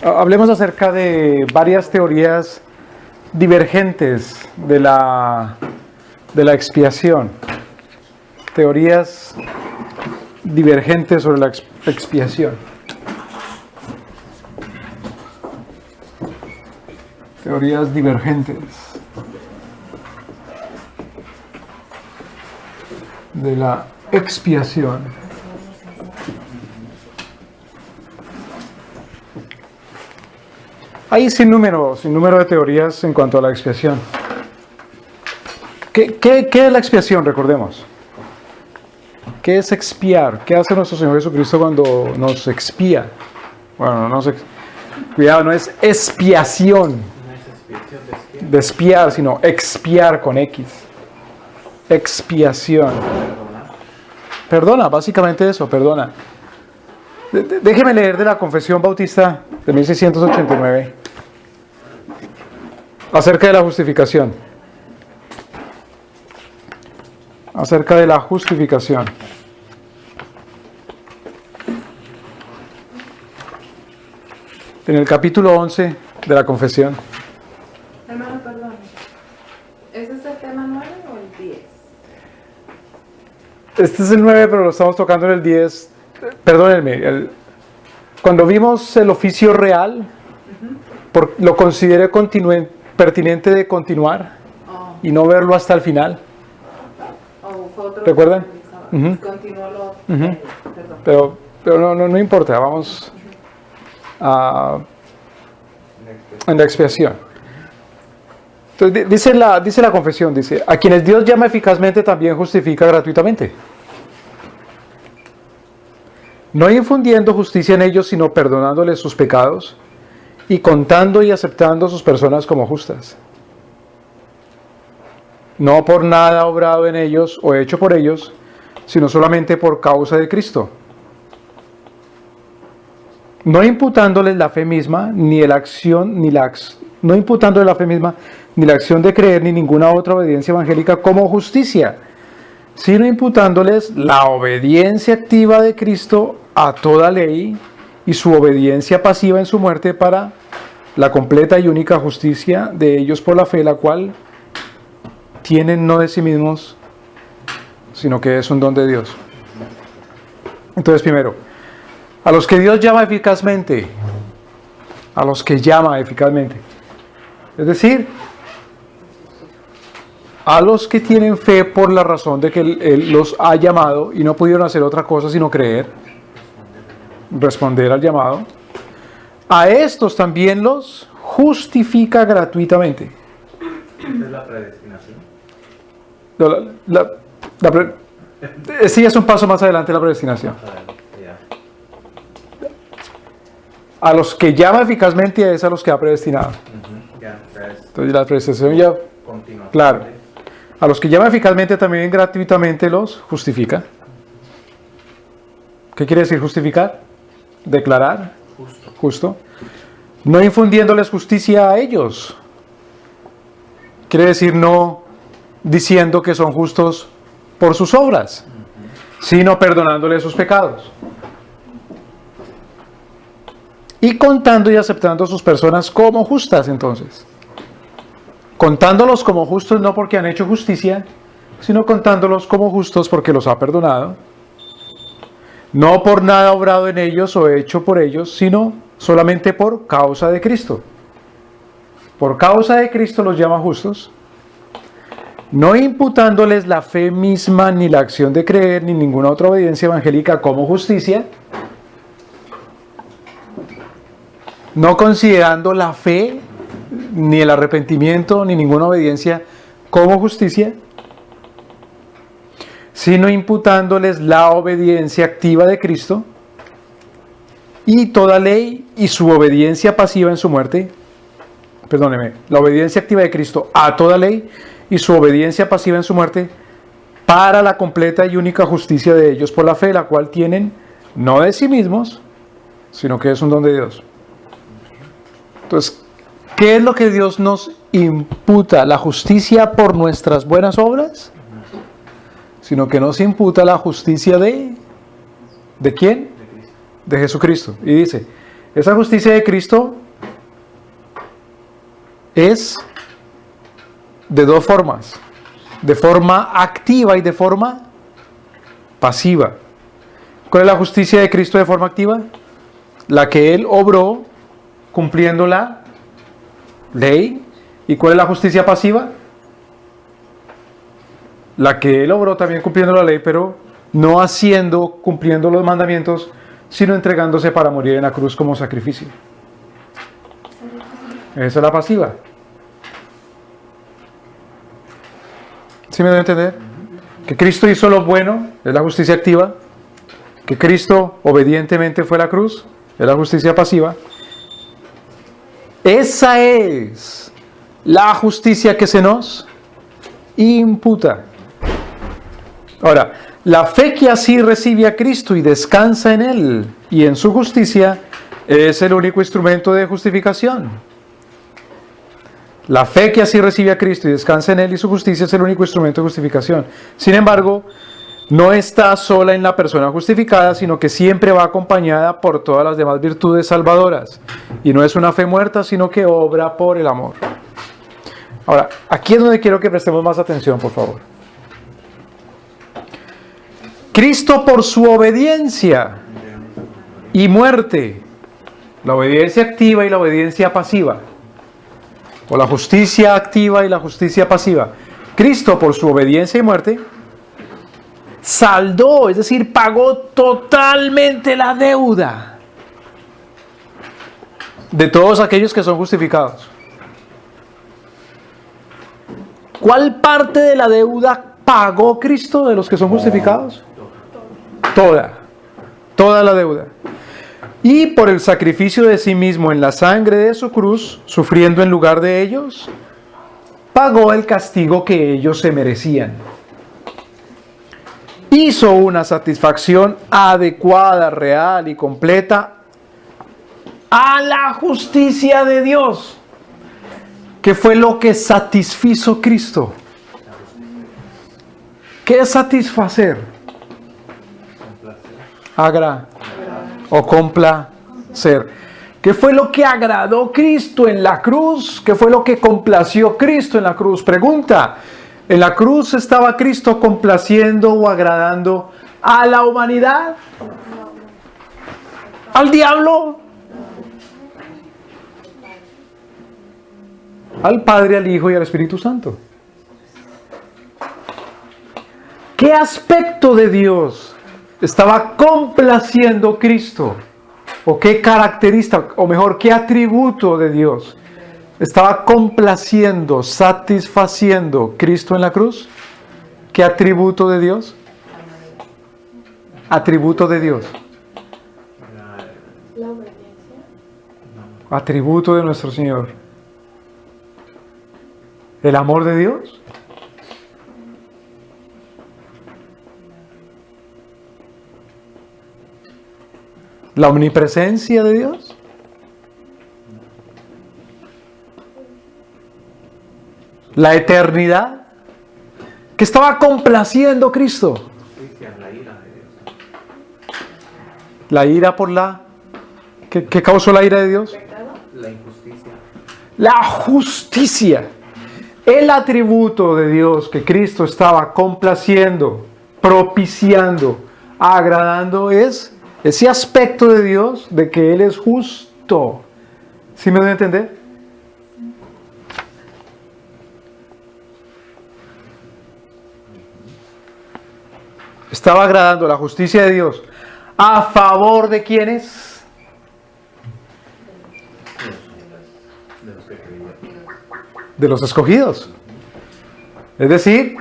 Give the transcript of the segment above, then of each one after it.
Hablemos acerca de varias teorías divergentes de la expiación. Teorías divergentes sobre la expiación. Teorías divergentes de la expiación. Hay sin número de teorías en cuanto a la expiación. ¿Qué es la expiación? Recordemos. ¿Qué es expiar? ¿Qué hace nuestro Señor Jesucristo cuando nos expía? Bueno, cuidado, no es expiación de espiar, sino expiar con X. Expiación. Perdona, básicamente eso, perdona. Déjeme leer de la Confesión Bautista de 1689 acerca de la justificación. Acerca de la justificación. En el capítulo 11 de la Confesión. Hermano, perdón. ¿Ese es el tema 9 o el 10? Este es el 9, pero lo estamos tocando en el 10. Perdónenme, cuando vimos el oficio real, lo consideré pertinente de continuar y no verlo hasta el final. ¿Recuerdan? Continuó lo Pero no importa, vamos en la expiación. Entonces, dice la confesión, dice, a quienes Dios llama eficazmente también justifica gratuitamente. No infundiendo justicia en ellos, sino perdonándoles sus pecados y contando y aceptando sus personas como justas. No por nada obrado en ellos o hecho por ellos, sino solamente por causa de Cristo. No imputándoles la fe misma, no imputándoles la fe misma, ni la acción de creer, ni ninguna otra obediencia evangélica como justicia, sino imputándoles la obediencia activa de Cristo a toda ley y su obediencia pasiva en su muerte para la completa y única justicia de ellos por la fe, la cual tienen no de sí mismos, sino que es un don de Dios. Entonces, primero, a los que Dios llama eficazmente, es decir, a los que tienen fe por la razón de que Él los ha llamado y no pudieron hacer otra cosa sino creer, responder al llamado, a estos también los justifica gratuitamente. ¿Esta es la predestinación? Sí, es un paso más adelante la predestinación. A los que llama eficazmente es a los que ha predestinado. Entonces la predestinación ya, claro. A los que llama eficazmente también gratuitamente los justifica. ¿Qué quiere decir justificar? Declarar. Justo. No infundiéndoles justicia a ellos. Quiere decir no diciendo que son justos por sus obras, sino perdonándoles sus pecados. Y contando y aceptando a sus personas como justas, entonces. Contándolos como justos no porque han hecho justicia, sino contándolos como justos porque los ha perdonado. No por nada obrado en ellos o hecho por ellos, sino solamente por causa de Cristo. Por causa de Cristo los llama justos, no imputándoles la fe misma, ni la acción de creer, ni ninguna otra obediencia evangélica como justicia, no considerando la fe, ni el arrepentimiento, ni ninguna obediencia como justicia, sino imputándoles la obediencia activa de Cristo y toda ley y su obediencia pasiva en su muerte, la obediencia activa de Cristo a toda ley y su obediencia pasiva en su muerte para la completa y única justicia de ellos por la fe, la cual tienen no de sí mismos, sino que es un don de Dios. Entonces, ¿qué es lo que Dios nos imputa? ¿La justicia por nuestras buenas obras? Sino que nos imputa la justicia ¿de quién? De Jesucristo. Y dice, Esa justicia de Cristo es de dos formas, de forma activa y de forma pasiva. ¿Cuál es la justicia de Cristo de forma activa? La que Él obró cumpliendo la ley. ¿Y cuál es la justicia pasiva? La que Él obró también cumpliendo la ley, pero no cumpliendo los mandamientos, sino entregándose para morir en la cruz como sacrificio. Esa es la pasiva. ¿Sí me debe entender? Que Cristo hizo lo bueno, es la justicia activa. Que Cristo obedientemente fue a la cruz, es la justicia pasiva. Esa es la justicia que se nos imputa. Ahora, la fe que así recibe a Cristo y descansa en Él y en su justicia es el único instrumento de justificación. La fe que así recibe a Cristo y descansa en Él y su justicia es el único instrumento de justificación. Sin embargo, no está sola en la persona justificada, sino que siempre va acompañada por todas las demás virtudes salvadoras. Y no es una fe muerta, sino que obra por el amor. Ahora, aquí es donde quiero que prestemos más atención, por favor. Cristo, por su obediencia y muerte, la obediencia activa y la obediencia pasiva, o la justicia activa y la justicia pasiva, Cristo, por su obediencia y muerte, saldó, es decir, pagó totalmente la deuda de todos aquellos que son justificados. ¿Cuál parte de la deuda pagó Cristo de los que son justificados? Toda la deuda. Y por el sacrificio de sí mismo en la sangre de su cruz, sufriendo en lugar de ellos, pagó el castigo que ellos se merecían. Hizo una satisfacción adecuada, real y completa a la justicia de Dios, que fue lo que satisfizo Cristo. ¿Qué es satisfacer? O complacer. ¿Qué fue lo que agradó Cristo en la cruz? ¿Qué fue lo que complació Cristo en la cruz? Pregunta. ¿En la cruz estaba Cristo complaciendo o agradando a la humanidad? ¿Al diablo? Al Padre, al Hijo y al Espíritu Santo. ¿Qué aspecto de Dios estaba complaciendo Cristo? ¿O qué característica, o mejor, qué atributo de Dios estaba complaciendo, satisfaciendo Cristo en la cruz? ¿Qué atributo de Dios? Atributo de Dios. La obediencia. Atributo de nuestro Señor. ¿El amor de Dios? ¿La omnipresencia de Dios? ¿La eternidad? ¿Qué estaba complaciendo Cristo? Justicia, la ira de Dios. La ira por la... ¿Qué causó la ira de Dios? La injusticia. La justicia. El atributo de Dios que Cristo estaba complaciendo, propiciando, agradando es ese aspecto de Dios de que Él es justo. ¿Sí me doy a entender? Estaba agradando la justicia de Dios. ¿A favor de quiénes? De los que creían. De los escogidos. Es decir,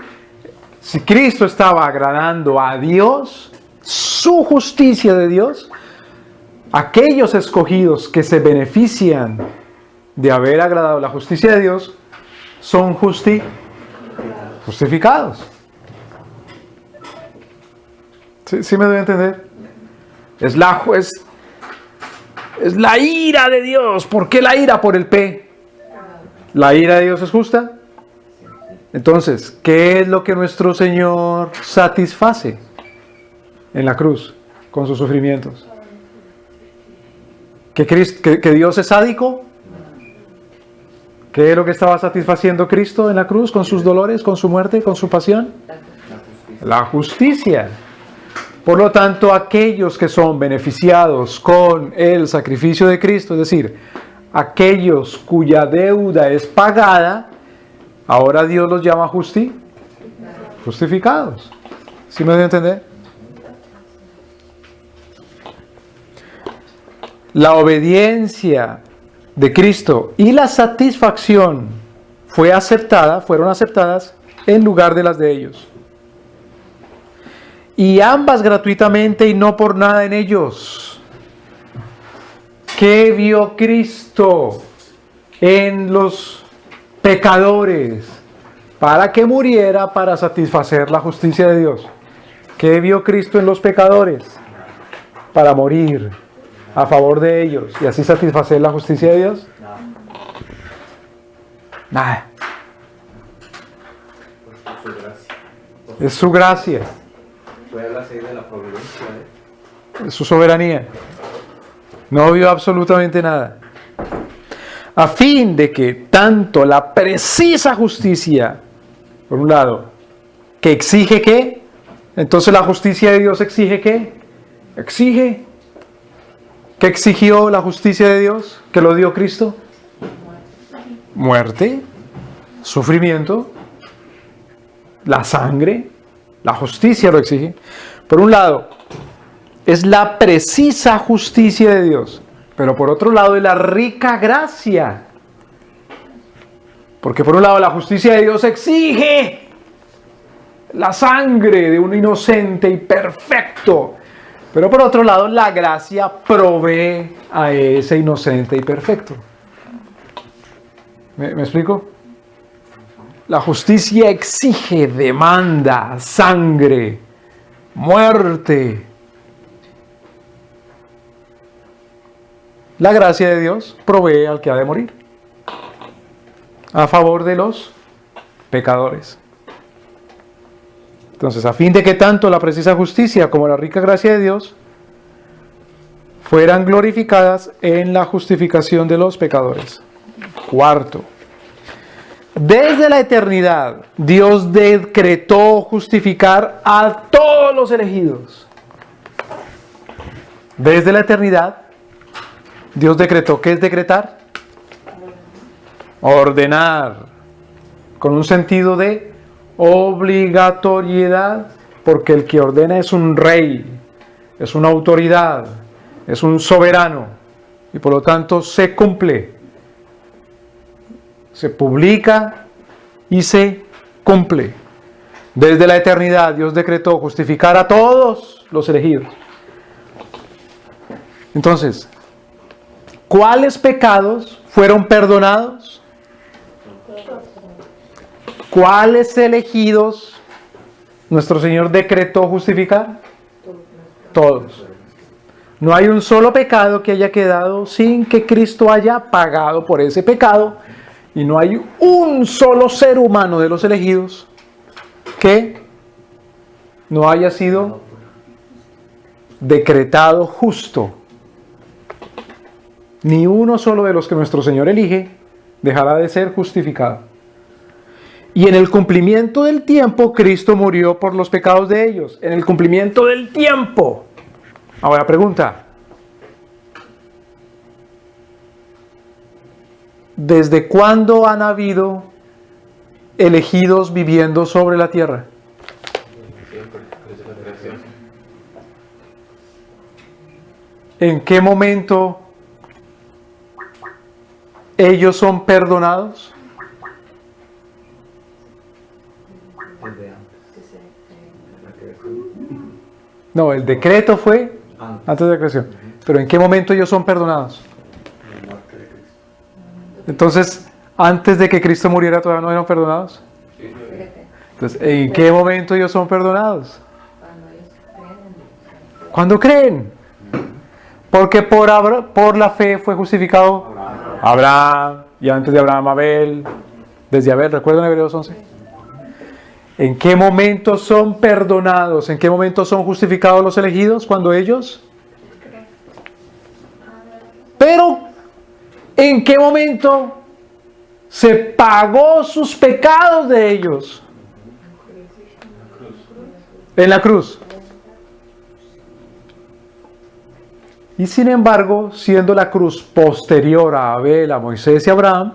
si Cristo estaba agradando a Dios, su justicia de Dios, aquellos escogidos que se benefician de haber agradado la justicia de Dios son justificados. ¿Sí me doy a entender? Es la ira de Dios. ¿Por qué la ira? Por el P. ¿La ira de Dios es justa? Entonces, ¿qué es lo que nuestro Señor satisface en la cruz con sus sufrimientos? que Dios es sádico. ¿Qué es lo que estaba satisfaciendo Cristo en la cruz con sus dolores, con su muerte, con su pasión? La justicia. Por lo tanto, aquellos que son beneficiados con el sacrificio de Cristo, es decir, aquellos cuya deuda es pagada, ahora Dios los llama justificados. ¿Sí me doy a entender? La obediencia de Cristo y la satisfacción fueron aceptadas en lugar de las de ellos. Y ambas gratuitamente y no por nada en ellos. ¿Qué vio Cristo en los pecadores para que muriera para satisfacer la justicia de Dios? ¿Qué vio Cristo en los pecadores para morir a favor de ellos y así satisfacer la justicia de Dios? Nada. Por su gracia. Es su gracia, Puede hablarse de la providencia, es su soberanía. No vio absolutamente nada. A fin de que tanto la precisa justicia, por un lado, que exige ¿qué? Entonces la justicia de Dios exige ¿qué? Exige. ¿Qué exigió la justicia de Dios? ¿Que lo dio Cristo? Muerte, sufrimiento, la sangre, la justicia lo exige. Por un lado, es la precisa justicia de Dios, pero por otro lado es la rica gracia. Porque por un lado la justicia de Dios exige la sangre de un inocente y perfecto, pero por otro lado la gracia provee a ese inocente y perfecto. ¿Me explico? La justicia exige, demanda, sangre, muerte. La gracia de Dios provee al que ha de morir a favor de los pecadores. Entonces, a fin de que tanto la precisa justicia como la rica gracia de Dios fueran glorificadas en la justificación de los pecadores. Cuarto, desde la eternidad, Dios decretó justificar a todos los elegidos. Desde la eternidad, Dios decretó. ¿Qué es decretar? Ordenar. Con un sentido de obligatoriedad, porque el que ordena es un rey, es una autoridad, es un soberano, y por lo tanto se cumple. Se publica y se cumple. Desde la eternidad Dios decretó justificar a todos los elegidos. Entonces, ¿cuáles pecados fueron perdonados? ¿Cuáles elegidos nuestro Señor decretó justificar? Todos. No hay un solo pecado que haya quedado sin que Cristo haya pagado por ese pecado. Y no hay un solo ser humano de los elegidos que no haya sido decretado justo. Ni uno solo de los que nuestro Señor elige dejará de ser justificado. Y en el cumplimiento del tiempo, Cristo murió por los pecados de ellos. En el cumplimiento del tiempo. Ahora pregunta. ¿Desde cuándo han habido elegidos viviendo sobre la tierra? ¿En qué momento ellos son perdonados? No, el decreto fue antes de la creación. Pero ¿en qué momento ellos son perdonados? Entonces, antes de que Cristo muriera, ¿todavía no eran perdonados? Entonces, ¿en qué momento ellos son perdonados? ¿Cuándo creen? Porque por la fe fue justificado Abraham, y antes de Abraham Abel, desde Abel, ¿recuerdan Hebreos 11? ¿En qué momento son perdonados? ¿En qué momento son justificados los elegidos? Cuando ellos Pero, ¿en qué momento se pagó sus pecados de ellos? En la cruz. Y sin embargo, siendo la cruz posterior a Abel, a Moisés y a Abraham,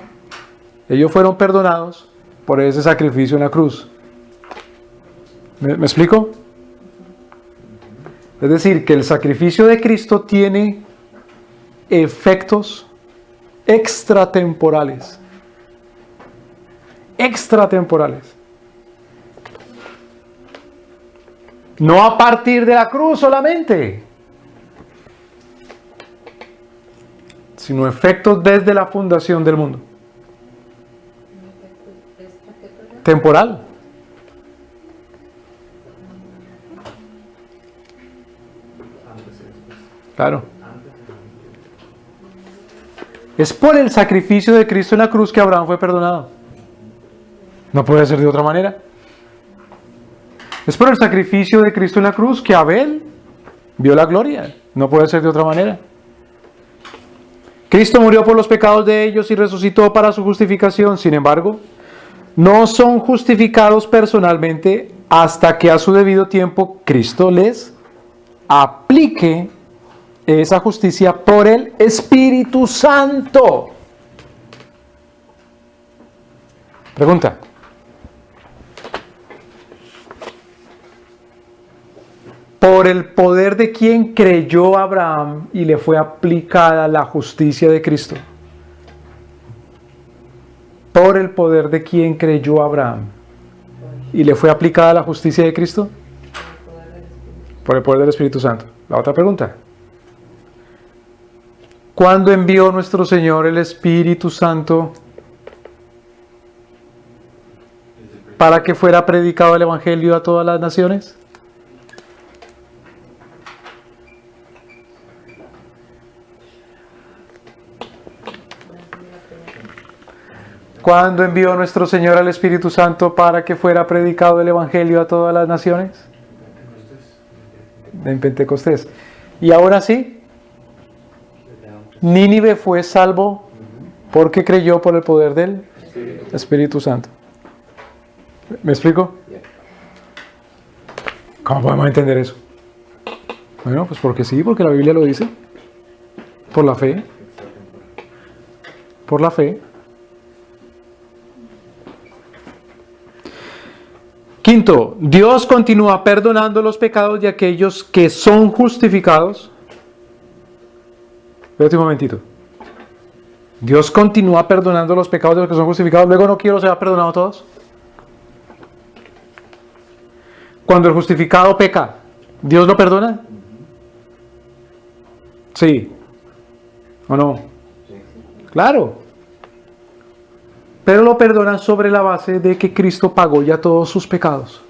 ellos fueron perdonados por ese sacrificio en la cruz. ¿Me explico? Es decir, que el sacrificio de Cristo tiene efectos extratemporales. Extratemporales. No a partir de la cruz solamente, sino efectos desde la fundación del mundo. Temporal. Claro. Es por el sacrificio de Cristo en la cruz que Abraham fue perdonado. No puede ser de otra manera. Es por el sacrificio de Cristo en la cruz que Abel vio la gloria. No puede ser de otra manera. Cristo murió por los pecados de ellos y resucitó para su justificación. Sin embargo, no son justificados personalmente hasta que a su debido tiempo Cristo les aplique esa justicia por el Espíritu Santo. Pregunta. ¿Por el poder de quién creyó Abraham y le fue aplicada la justicia de Cristo? ¿Por el poder de quién creyó Abraham y le fue aplicada la justicia de Cristo? Por el poder del Espíritu Santo. La otra pregunta. ¿Cuándo envió nuestro Señor el Espíritu Santo para que fuera predicado el Evangelio a todas las naciones? ¿Cuándo envió nuestro Señor al Espíritu Santo para que fuera predicado el Evangelio a todas las naciones? En Pentecostés. Y ahora sí, Nínive fue salvo porque creyó por el poder del Espíritu Santo. ¿Me explico? ¿Cómo podemos entender eso? Bueno, pues porque sí, porque la Biblia lo dice. Por la fe. Por la fe. Quinto, Dios continúa perdonando los pecados de aquellos que son justificados. Espérate un momentito. Dios continúa perdonando los pecados de los que son justificados. Luego no quiero ser perdonado todos. Cuando el justificado peca, ¿Dios lo perdona? Sí. ¿O no? Claro. Pero lo perdona sobre la base de que Cristo pagó ya todos sus pecados.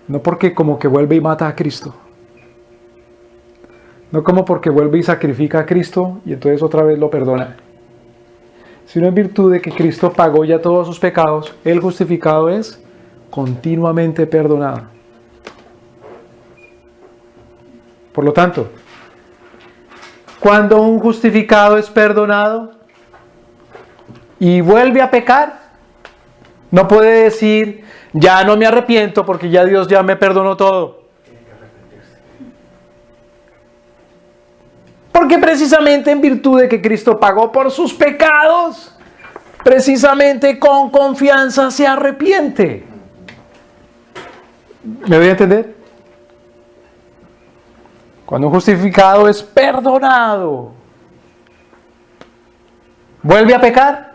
No porque como que vuelve y mata a Cristo. No como porque vuelve y sacrifica a Cristo y entonces otra vez lo perdona. Sino en virtud de que Cristo pagó ya todos sus pecados, el justificado es continuamente perdonado. Por lo tanto, cuando un justificado es perdonado y vuelve a pecar, no puede decir, ya no me arrepiento porque ya Dios ya me perdonó todo. Porque precisamente en virtud de que Cristo pagó por sus pecados, precisamente con confianza se arrepiente. ¿Me voy a entender? Cuando un justificado es perdonado, ¿vuelve a pecar?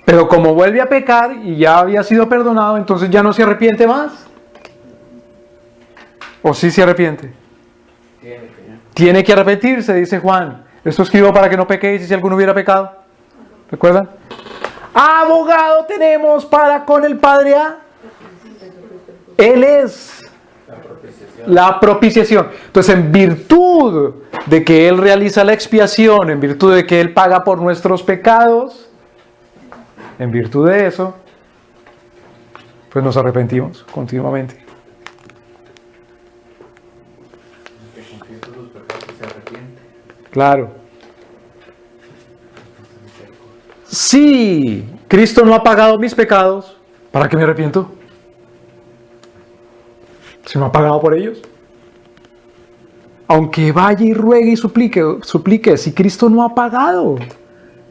Pero como vuelve a pecar y ya había sido perdonado, entonces ya no se arrepiente más. ¿O sí se arrepiente? Tiene que arrepentirse, dice Juan. Esto escribo para que no pequéis y si alguno hubiera pecado. ¿Recuerdan? Abogado tenemos para con el Padre a... Él es la propiciación. Entonces, en virtud de que Él realiza la expiación, en virtud de que Él paga por nuestros pecados, en virtud de eso, pues nos arrepentimos continuamente. se arrepiente. Claro. Si Cristo no ha pagado mis pecados, ¿para qué me arrepiento? Si no ha pagado por ellos. Aunque vaya y ruegue y suplique, si Cristo no ha pagado,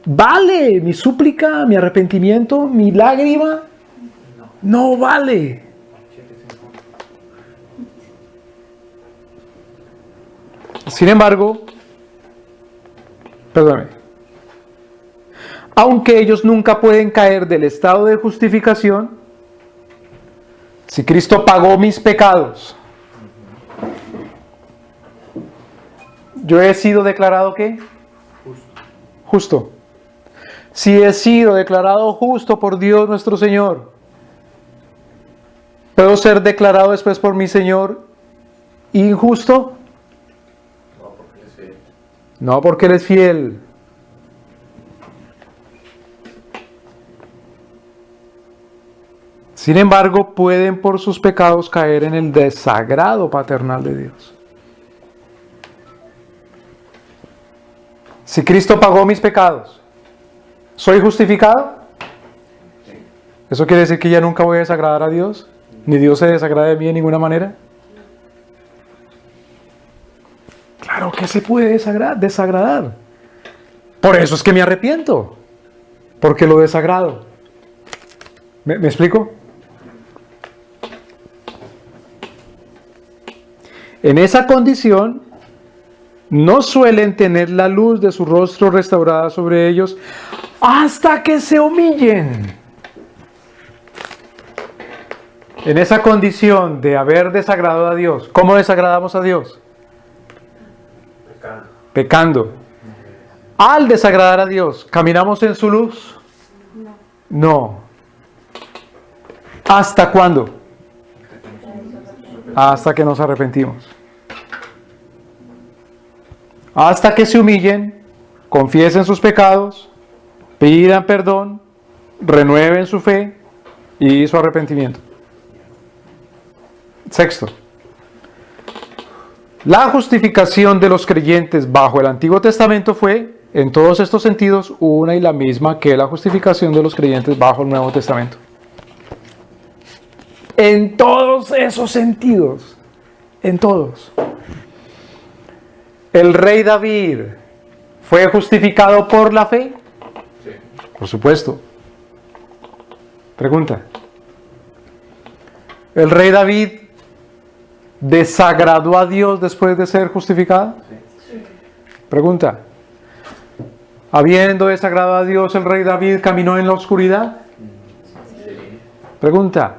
¿vale mi súplica, mi arrepentimiento, mi lágrima? No vale. Sin embargo, perdóname, aunque ellos nunca pueden caer del estado de justificación, si Cristo pagó mis pecados, yo he sido declarado ¿qué? Justo. Si he sido declarado justo por Dios nuestro Señor, ¿puedo ser declarado después por mi Señor injusto? No, porque Él es fiel. No, porque Él es fiel. Sin embargo, pueden por sus pecados caer en el desagrado paternal de Dios. Si Cristo pagó mis pecados, ¿soy justificado? ¿Eso quiere decir que ya nunca voy a desagradar a Dios? ¿Ni Dios se desagrada de mí de ninguna manera? Claro que se puede desagradar. Por eso es que me arrepiento. Porque lo desagrado. ¿Me explico? En esa condición, no suelen tener la luz de su rostro restaurada sobre ellos hasta que se humillen. En esa condición de haber desagradado a Dios, ¿cómo desagradamos a Dios? Pecando. Al desagradar a Dios, ¿caminamos en su luz? No. ¿Hasta cuándo? Hasta que nos arrepentimos. Hasta que se humillen, confiesen sus pecados, pidan perdón, renueven su fe y su arrepentimiento. Sexto, la justificación de los creyentes bajo el Antiguo Testamento fue, en todos estos sentidos, una y la misma que la justificación de los creyentes bajo el Nuevo Testamento. En todos esos sentidos, en todos. ¿El rey David fue justificado por la fe? Sí. Por supuesto. Pregunta. ¿El rey David desagradó a Dios después de ser justificado? Sí. Pregunta. Habiendo desagradado a Dios, ¿el rey David caminó en la oscuridad? Sí. Pregunta.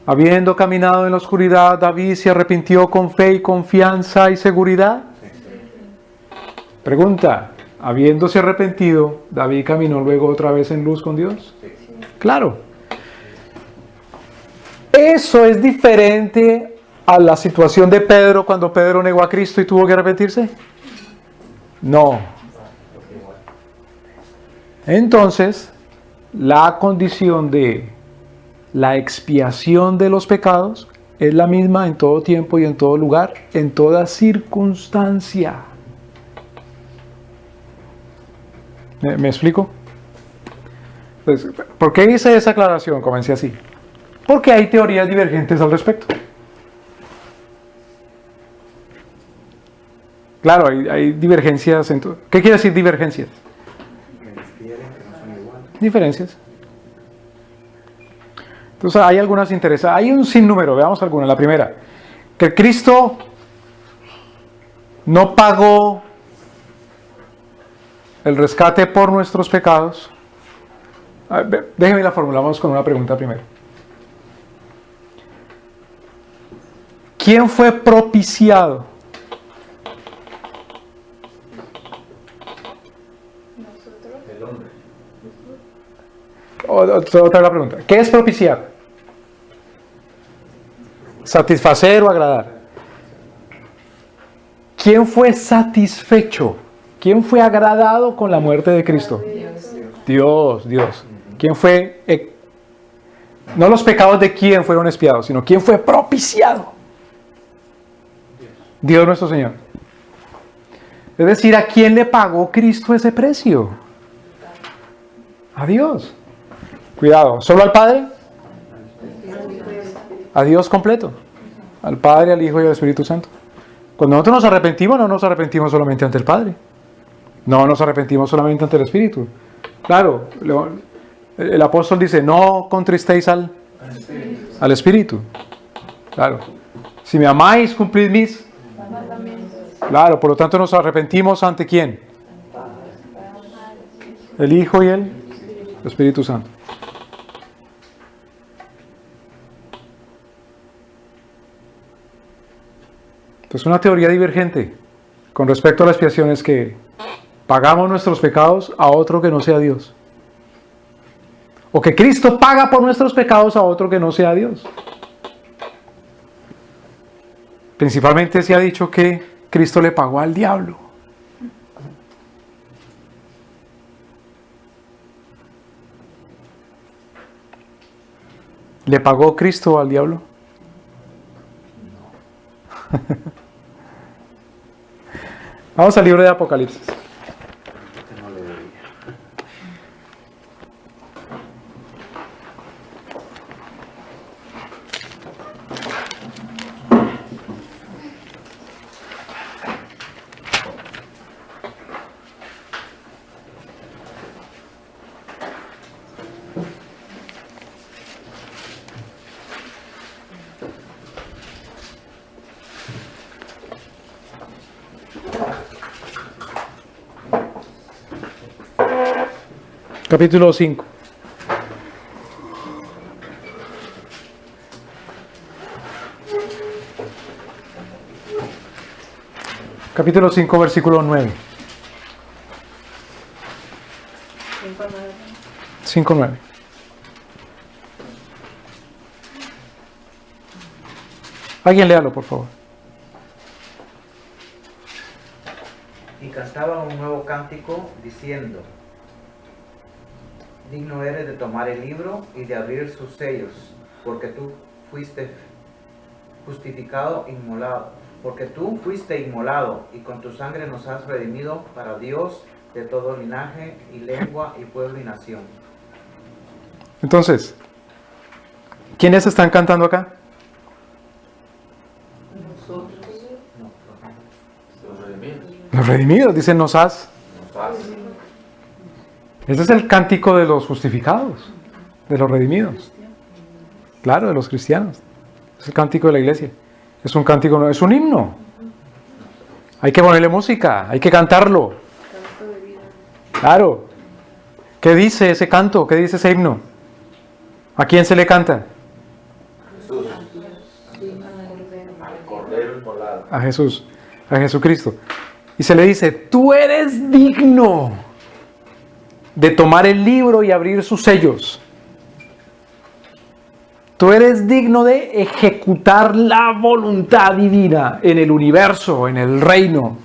Habiendo caminado en la oscuridad, ¿David se arrepintió con fe y confianza y seguridad? Pregunta. Habiéndose arrepentido, ¿David caminó luego otra vez en luz con Dios? Sí. Claro. Eso es diferente a la situación de Pedro cuando Pedro negó a Cristo y tuvo que arrepentirse. No. Entonces, la condición de la expiación de los pecados es la misma en todo tiempo y en todo lugar, en toda circunstancia. ¿Me explico? Pues, ¿por qué hice esa aclaración? Comencé así. Porque hay teorías divergentes al respecto. Claro, hay divergencias. ¿Qué quiere decir divergencias? Que difieren, que no son iguales. Diferencias. Entonces hay algunas interesantes. Hay un sinnúmero, veamos algunas. La primera, que Cristo no pagó el rescate por nuestros pecados. Déjeme la formulamos con una pregunta primero. ¿Quién fue propiciado? El hombre. Otra pregunta. ¿Qué es propiciar? Satisfacer o agradar. ¿Quién fue satisfecho? ¿Quién fue agradado con la muerte de Cristo? Dios. ¿Quién fue? No los pecados de quién fueron expiados, sino quién fue propiciado. Dios nuestro Señor. Es decir, ¿a quién le pagó Cristo ese precio? A Dios. Cuidado, ¿solo al Padre? A Dios completo. Al Padre, al Hijo y al Espíritu Santo. Cuando nosotros nos arrepentimos, no nos arrepentimos solamente ante el Padre. No nos arrepentimos solamente ante el Espíritu. Claro, el apóstol dice, no contristéis al Espíritu. Claro. Si me amáis, cumplid mis. Claro, por lo tanto nos arrepentimos ante ¿quién? El Hijo y el Espíritu Santo. Entonces una teoría divergente con respecto a la expiación es que pagamos nuestros pecados a otro que no sea Dios. O que Cristo paga por nuestros pecados a otro que no sea Dios. Principalmente se ha dicho que Cristo le pagó al diablo. ¿Le pagó Cristo al diablo? Vamos al libro de Apocalipsis. No le debería. Capítulo 5. Capítulo 5, versículo 9. 5:9. Alguien léalo, por favor. Y cantaban un nuevo cántico diciendo: digno eres de tomar el libro y de abrir sus sellos, porque tú fuiste justificado, porque tú fuiste inmolado, y con tu sangre nos has redimido para Dios de todo linaje y lengua y pueblo y nación. Entonces, ¿quiénes están cantando acá? Los redimidos. Los redimidos, dicen nos has. Ese es el cántico de los justificados, de los redimidos. Claro, de los cristianos. Es el cántico de la iglesia. Es un cántico, no, es un himno. Hay que ponerle música, hay que cantarlo. Claro. ¿Qué dice ese canto? ¿Qué dice ese himno? ¿A quién se le canta? Jesús. Al Cordero inmolado. A Jesús, a Jesucristo. Y se le dice, tú eres digno de tomar el libro y abrir sus sellos. Tú eres digno de ejecutar la voluntad divina en el universo, en el reino.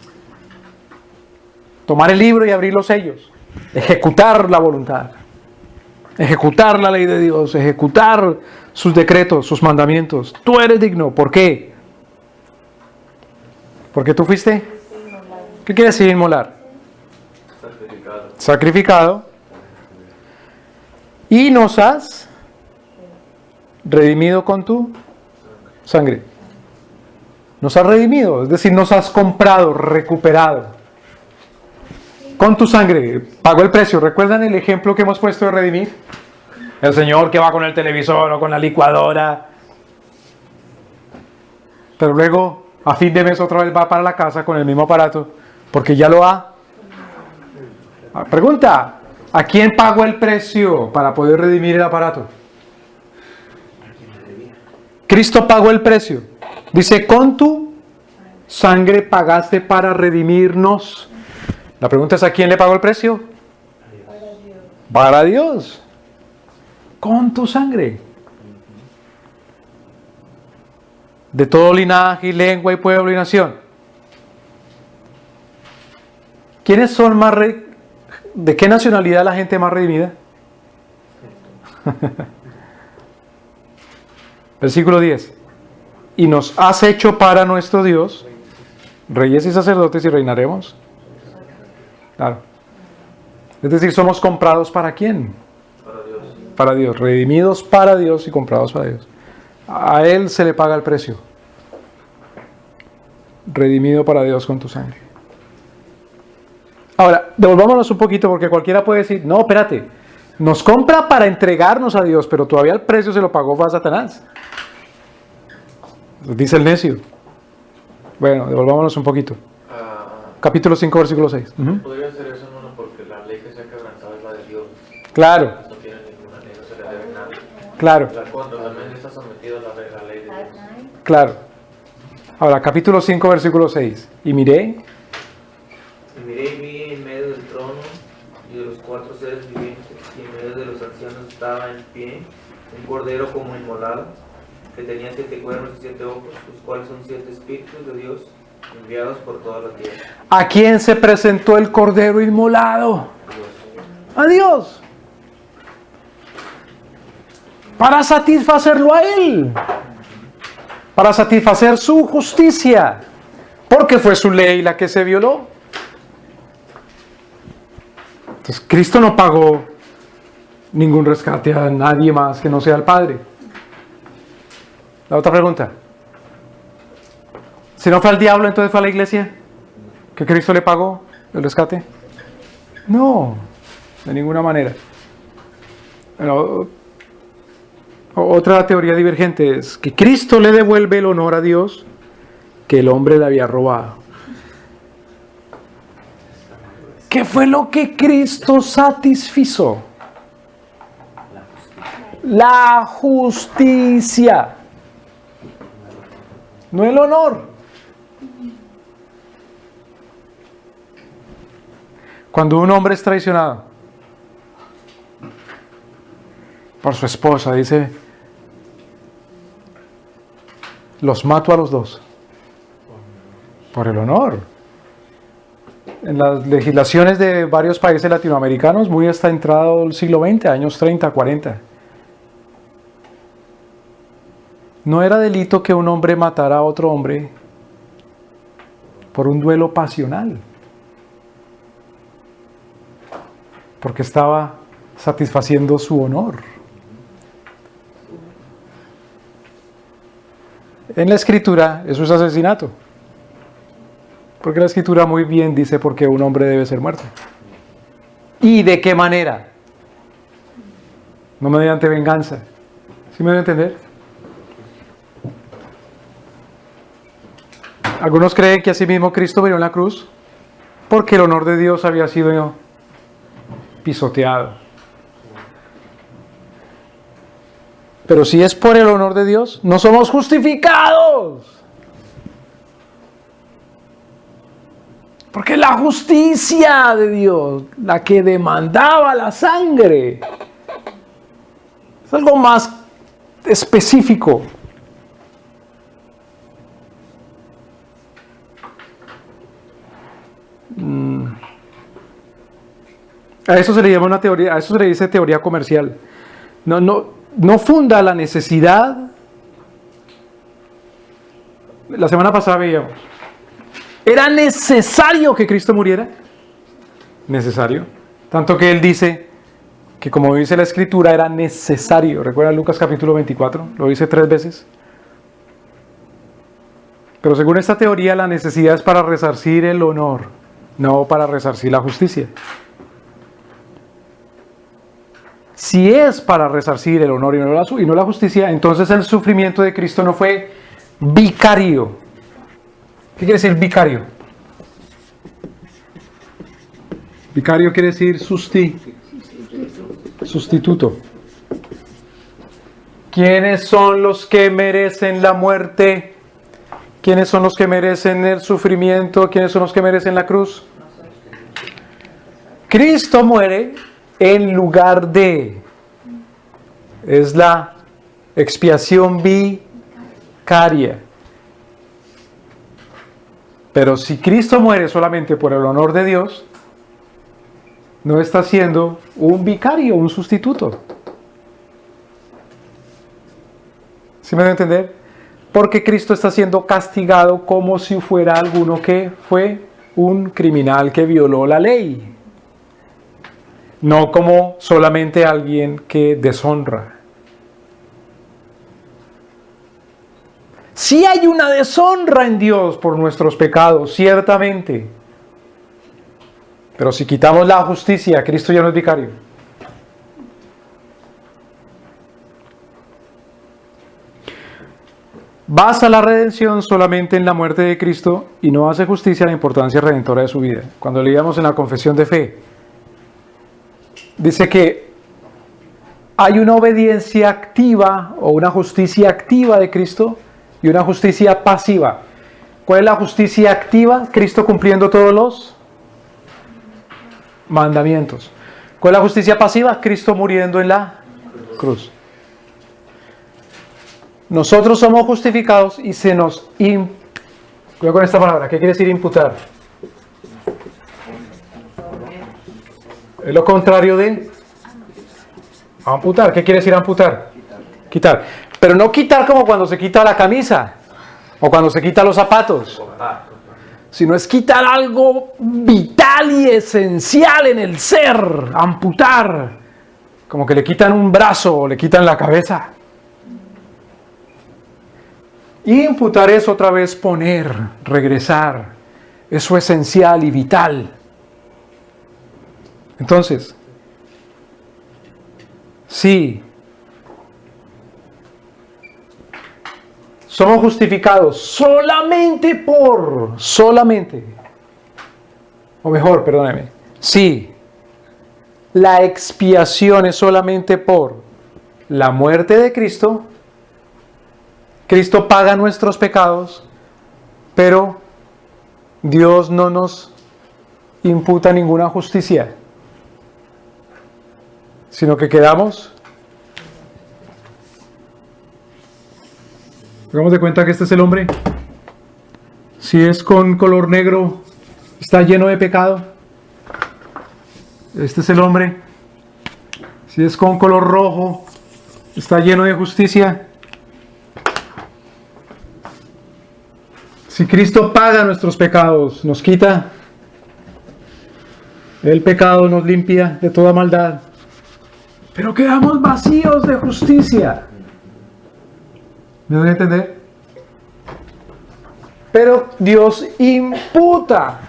Tomar el libro y abrir los sellos. Ejecutar la voluntad. Ejecutar la ley de Dios. Ejecutar sus decretos, sus mandamientos. Tú eres digno. ¿Por qué? ¿Porque tú fuiste? ¿Qué quiere decir inmolar? Sacrificado. Y nos has redimido con tu sangre. Nos has redimido, es decir, nos has comprado, recuperado. Con tu sangre, pagó el precio. ¿Recuerdan el ejemplo que hemos puesto de redimir? El señor que va con el televisor o con la licuadora. Pero luego, a fin de mes, otra vez va para la casa con el mismo aparato, porque ya lo ha. Pregunta, ¿a quién pagó el precio para poder redimir el aparato? Cristo pagó el precio. Dice, con tu sangre pagaste para redimirnos. La pregunta es, ¿a quién le pagó el precio? Para Dios. Con tu sangre. De todo linaje y lengua y pueblo y nación. ¿Quiénes son más ¿De qué nacionalidad la gente más redimida? Versículo 10. Y nos has hecho para nuestro Dios reyes y sacerdotes y reinaremos Claro. Es decir, somos comprados ¿para quién? Para Dios. Para Dios, redimidos para Dios y comprados para Dios. A Él se le paga el precio. Redimido para Dios con tu sangre. Ahora, devolvámonos un poquito porque cualquiera puede decir, no, espérate, nos compra para entregarnos a Dios, pero todavía el precio se lo pagó fue a Satanás. Dice el necio. Bueno, devolvámonos un poquito. Capítulo 5, versículo 6. Podría ser eso, hermano, porque la ley que se ha quebrantado es la de Dios. Claro, No tiene ninguna ley, no se le debe nada. claro, La contra también está sometida a la ley de Dios. claro. Ahora, capítulo 5, versículo 6. Y miré, Y miré y vi en medio del trono y de los 4 seres vivientes, y en medio de los ancianos estaba en pie un cordero como inmolado, que tenía 7 cuernos y 7 ojos, los cuales son 7 espíritus de Dios enviados por toda la tierra. ¿a quién se presentó el cordero inmolado? A Dios. Para satisfacerlo a Él. Para satisfacer su justicia. Porque fue su ley la que se violó. Entonces, Cristo no pagó ningún rescate a nadie más que no sea el Padre. La otra pregunta. Si no fue al diablo, entonces fue a la iglesia. ¿Que Cristo le pagó el rescate? No, de ninguna manera. Bueno, otra teoría divergente es que Cristo le devuelve el honor a Dios que el hombre le había robado. ¿Qué fue lo que Cristo satisfizo? La justicia. No el honor. Cuando un hombre es traicionado por su esposa, dice, los mato a los dos. Por el honor. En las legislaciones de varios países latinoamericanos, muy hasta entrado el siglo XX, años 30, 40. No era delito que un hombre matara a otro hombre por un duelo pasional. Porque estaba satisfaciendo su honor. En la Escritura, eso es asesinato. Porque la Escritura muy bien dice por qué un hombre debe ser muerto. ¿Y de qué manera? No mediante venganza. ¿Sí me debe entender? Algunos creen que asimismo Cristo murió en la cruz porque el honor de Dios había sido pisoteado. Pero si es por el honor de Dios, no somos justificados. Porque la justicia de Dios, la que demandaba la sangre, es algo más específico. A eso se le llama una teoría, a eso se le dice teoría comercial. No funda la necesidad. La semana pasada veíamos. ¿Era necesario que Cristo muriera? Necesario. Tanto que Él dice que, como dice la Escritura, era necesario. ¿Recuerda Lucas capítulo 24? Lo dice 3 veces. Pero según esta teoría, la necesidad es para resarcir el honor, no para resarcir la justicia. Si es para resarcir el honor y no la justicia, entonces el sufrimiento de Cristo no fue vicario. ¿Qué quiere decir vicario? Vicario quiere decir sustituto. ¿Quiénes son los que merecen la muerte? ¿Quiénes son los que merecen el sufrimiento? ¿Quiénes son los que merecen la cruz? Cristo muere en lugar de. Es la expiación vicaria. Pero si Cristo muere solamente por el honor de Dios, no está siendo un vicario, un sustituto. ¿Sí me debe entender? Porque Cristo está siendo castigado como si fuera alguno que fue un criminal que violó la ley, no como solamente alguien que deshonra. Sí hay una deshonra en Dios por nuestros pecados, ciertamente. Pero si quitamos la justicia, Cristo ya no es vicario. Basa la redención solamente en la muerte de Cristo y no hace justicia a la importancia redentora de su vida. Cuando leíamos en la confesión de fe, dice que hay una obediencia activa o una justicia activa de Cristo y una justicia pasiva. ¿Cuál es la justicia activa? Cristo cumpliendo todos los mandamientos. ¿Cuál es la justicia pasiva? Cristo muriendo en la cruz. Nosotros somos justificados y se nos... Cuidado con esta palabra. ¿Qué quiere decir imputar? Es lo contrario de amputar. ¿Qué quiere decir amputar? Quitar. Pero no quitar como cuando se quita la camisa o cuando se quita los zapatos, sino es quitar algo vital y esencial en el ser. Amputar. Como que le quitan un brazo o le quitan la cabeza. Y imputar es otra vez poner, regresar. Eso es esencial y vital. Entonces, sí, somos justificados solamente, o mejor, perdóneme, sí, la expiación es solamente por la muerte de Cristo. Cristo paga nuestros pecados, pero Dios no nos imputa ninguna justicia, sino que quedamos. Hagamos de cuenta que este es el hombre. Si es con color negro, está lleno de pecado. Este es el hombre. Si es con color rojo, está lleno de justicia. Si Cristo paga nuestros pecados, nos quita el pecado, nos limpia de toda maldad, pero quedamos vacíos de justicia. ¿Me doy a entender? Pero Dios imputa,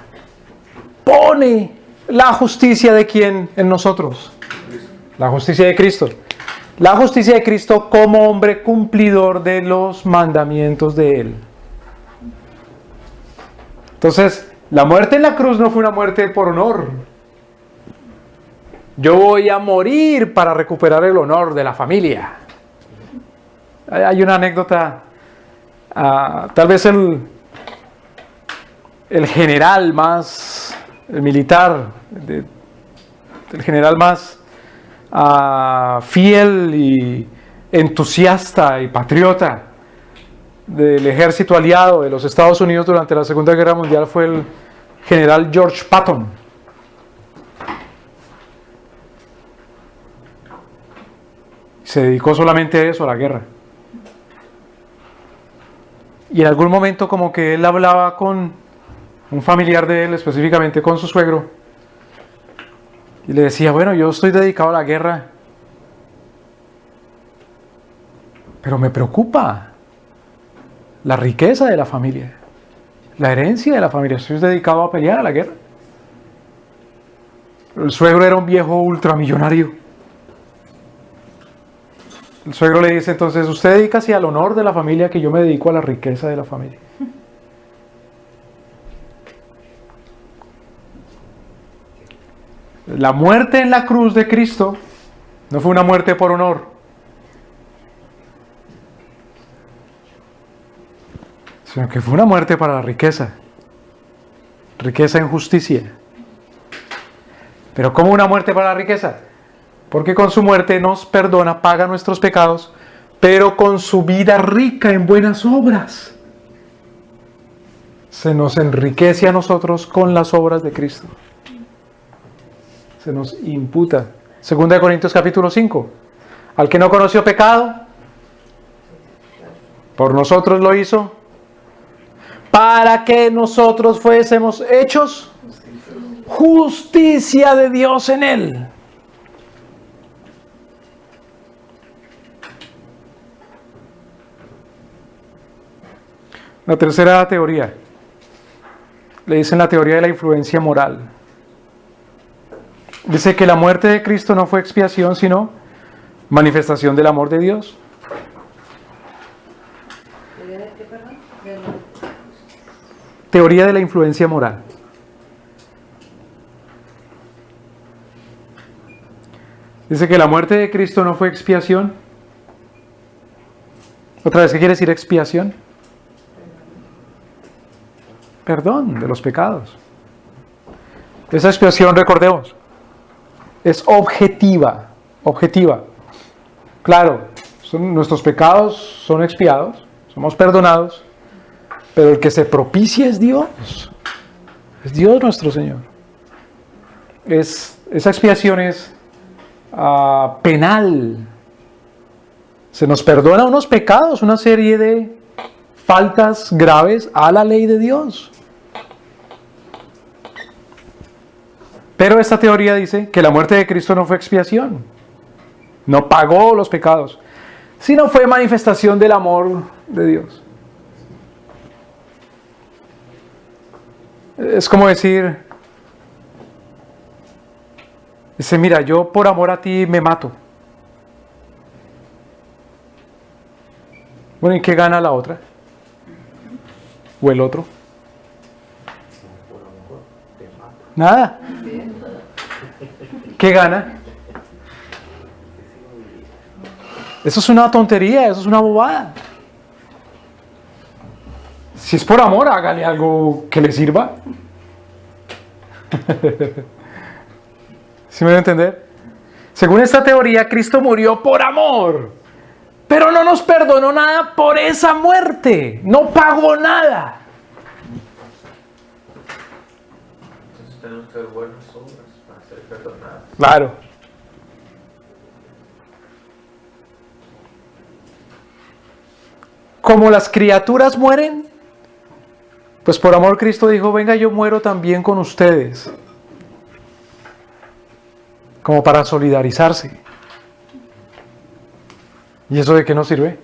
pone la justicia de ¿quién en nosotros? La justicia de Cristo. La justicia de Cristo como hombre cumplidor de los mandamientos de Él. Entonces, la muerte en la cruz no fue una muerte por honor. Yo voy a morir para recuperar el honor de la familia. Hay una anécdota, tal vez el general más, el militar, el general más fiel y entusiasta y patriota del ejército aliado de los Estados Unidos durante la Segunda Guerra Mundial fue el general George Patton. Se dedicó solamente a eso, a la guerra. Y en algún momento como que él hablaba con un familiar de él, específicamente con su suegro, y le decía, bueno, yo estoy dedicado a la guerra, pero me preocupa la riqueza de la familia, la herencia de la familia. Estoy dedicado a pelear a la guerra. El suegro era un viejo ultramillonario. El suegro le dice entonces, usted dedícase al honor de la familia, que yo me dedico a la riqueza de la familia. La muerte en la cruz de Cristo no fue una muerte por honor, sino que fue una muerte para la riqueza. Riqueza en justicia. Pero ¿cómo una muerte para la riqueza? Porque con su muerte nos perdona, paga nuestros pecados, pero con su vida rica en buenas obras se nos enriquece a nosotros con las obras de Cristo. Se nos imputa. 2 Corintios capítulo 5. Al que no conoció pecado, por nosotros lo hizo, para que nosotros fuésemos hechos justicia de Dios en él. La tercera teoría, le dicen la teoría de la influencia moral. Dice que la muerte de Cristo no fue expiación, sino manifestación del amor de Dios. ¿De qué, perdón? Teoría de la influencia moral. Dice que la muerte de Cristo no fue expiación. Otra vez, ¿qué quiere decir expiación? Perdón de los pecados. Esa expiación, recordemos, es objetiva. Objetiva. Claro, nuestros pecados son expiados, somos perdonados, pero el que se propicia es Dios. Es Dios nuestro Señor. Esa expiación es penal. Se nos perdona unos pecados, una serie de faltas graves a la ley de Dios. Pero esta teoría dice que la muerte de Cristo no fue expiación, no pagó los pecados, sino fue manifestación del amor de Dios. Es como decir, dice, mira, yo por amor a ti me mato. Bueno, ¿y qué gana la otra? ¿O el otro? Nada. ¿Qué gana? Eso es una tontería, eso es una bobada. Si es por amor, hágale algo que le sirva. ¿Sí me voy a entender? Según esta teoría, Cristo murió por amor, pero no nos perdonó nada por esa muerte. No pagó nada. Entonces tenemos que hacer buenas obras para ser perdonados. Claro. Como las criaturas mueren, pues por amor Cristo dijo, venga, yo muero también con ustedes. Como para solidarizarse. ¿Y eso de qué nos sirve?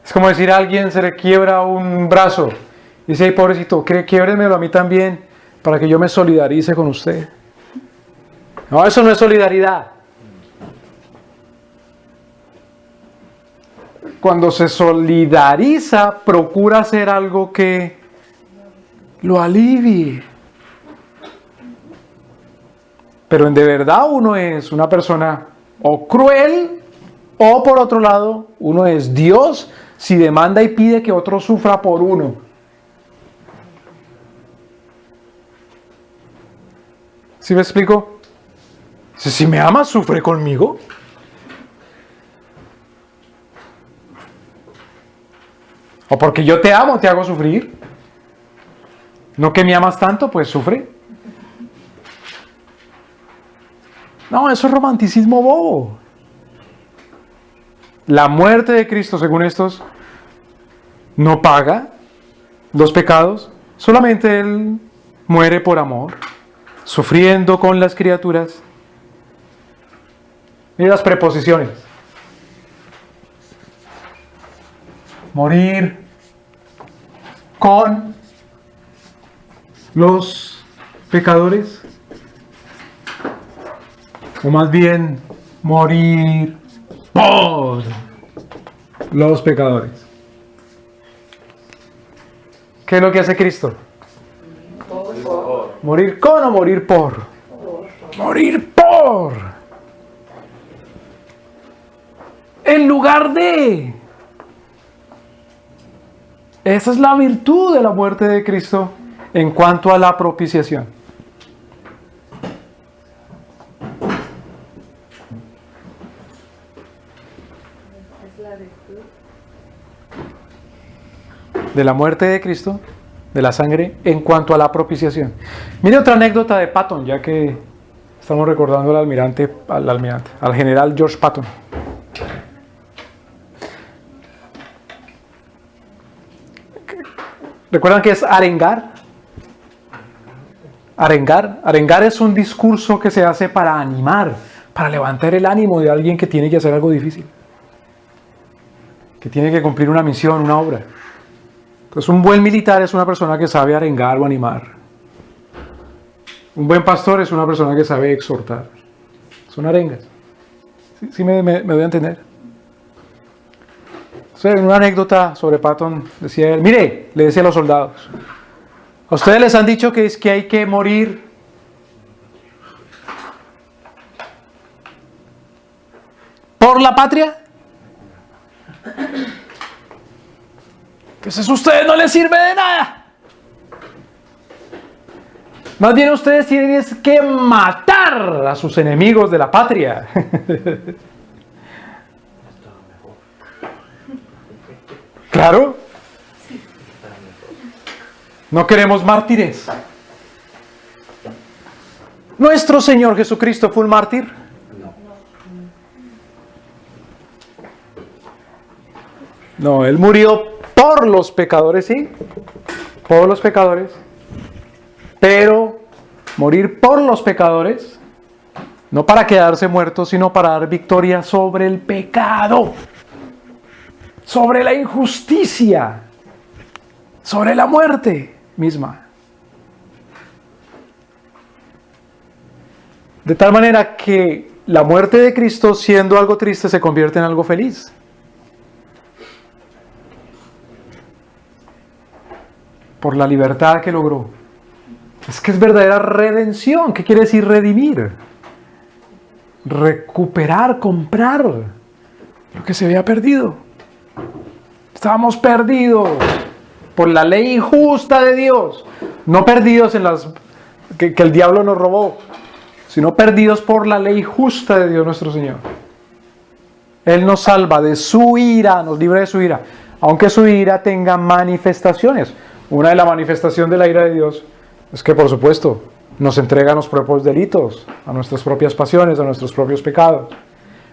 Es como decir a alguien se le quiebra un brazo. Y dice, ay, pobrecito, quiébremelo a mí también para que yo me solidarice con usted. No, eso no es solidaridad. Cuando se solidariza, procura hacer algo que lo alivie. Pero de verdad uno es una persona o cruel, o por otro lado, uno es Dios si demanda y pide que otro sufra por uno. ¿Sí me explico? Si me amas, sufre conmigo. O porque yo te amo, te hago sufrir. No que me amas tanto, pues sufre. No, eso es romanticismo bobo. La muerte de Cristo, según estos, no paga los pecados. Solamente Él muere por amor, sufriendo con las criaturas. Mira las preposiciones. Morir con los pecadores, o más bien morir por los pecadores. ¿Qué es lo que hace Cristo? ¿Morir con o morir por? Morir por. En lugar de. Esa es la virtud de la muerte de Cristo en cuanto a la propiciación. Es la virtud. De la muerte de Cristo, de la sangre, en cuanto a la propiciación. Mire otra anécdota de Patton, ya que estamos recordando al general George Patton. ¿Recuerdan qué es arengar? Arengar es un discurso que se hace para animar, para levantar el ánimo de alguien que tiene que hacer algo difícil, que tiene que cumplir una misión, una obra. Entonces, un buen militar es una persona que sabe arengar o animar. Un buen pastor es una persona que sabe exhortar. Son arengas. ¿Sí me doy a entender? En una anécdota sobre Patton, decía él, mire, le decía a los soldados, ¿a ustedes les han dicho que es que hay que morir por la patria? Entonces a ustedes no les sirve de nada. Más bien ustedes tienen que matar a sus enemigos de la patria. Claro. No queremos mártires. ¿Nuestro Señor Jesucristo fue un mártir? No, Él murió por los pecadores, sí, por los pecadores. Pero morir por los pecadores, no para quedarse muerto, sino para dar victoria sobre el pecado, sobre la injusticia, sobre la muerte misma. De tal manera que la muerte de Cristo, siendo algo triste, se convierte en algo feliz. Por la libertad que logró. Es que es verdadera redención. ¿Qué quiere decir redimir? Recuperar, comprar lo que se había perdido. Estábamos perdidos por la ley justa de Dios. No perdidos en las que el diablo nos robó, sino perdidos por la ley justa de Dios nuestro Señor. Él nos salva de su ira, nos libra de su ira, aunque su ira tenga manifestaciones. Una de las manifestaciones de la ira de Dios es que, por supuesto, nos entrega a los propios delitos, a nuestras propias pasiones, a nuestros propios pecados.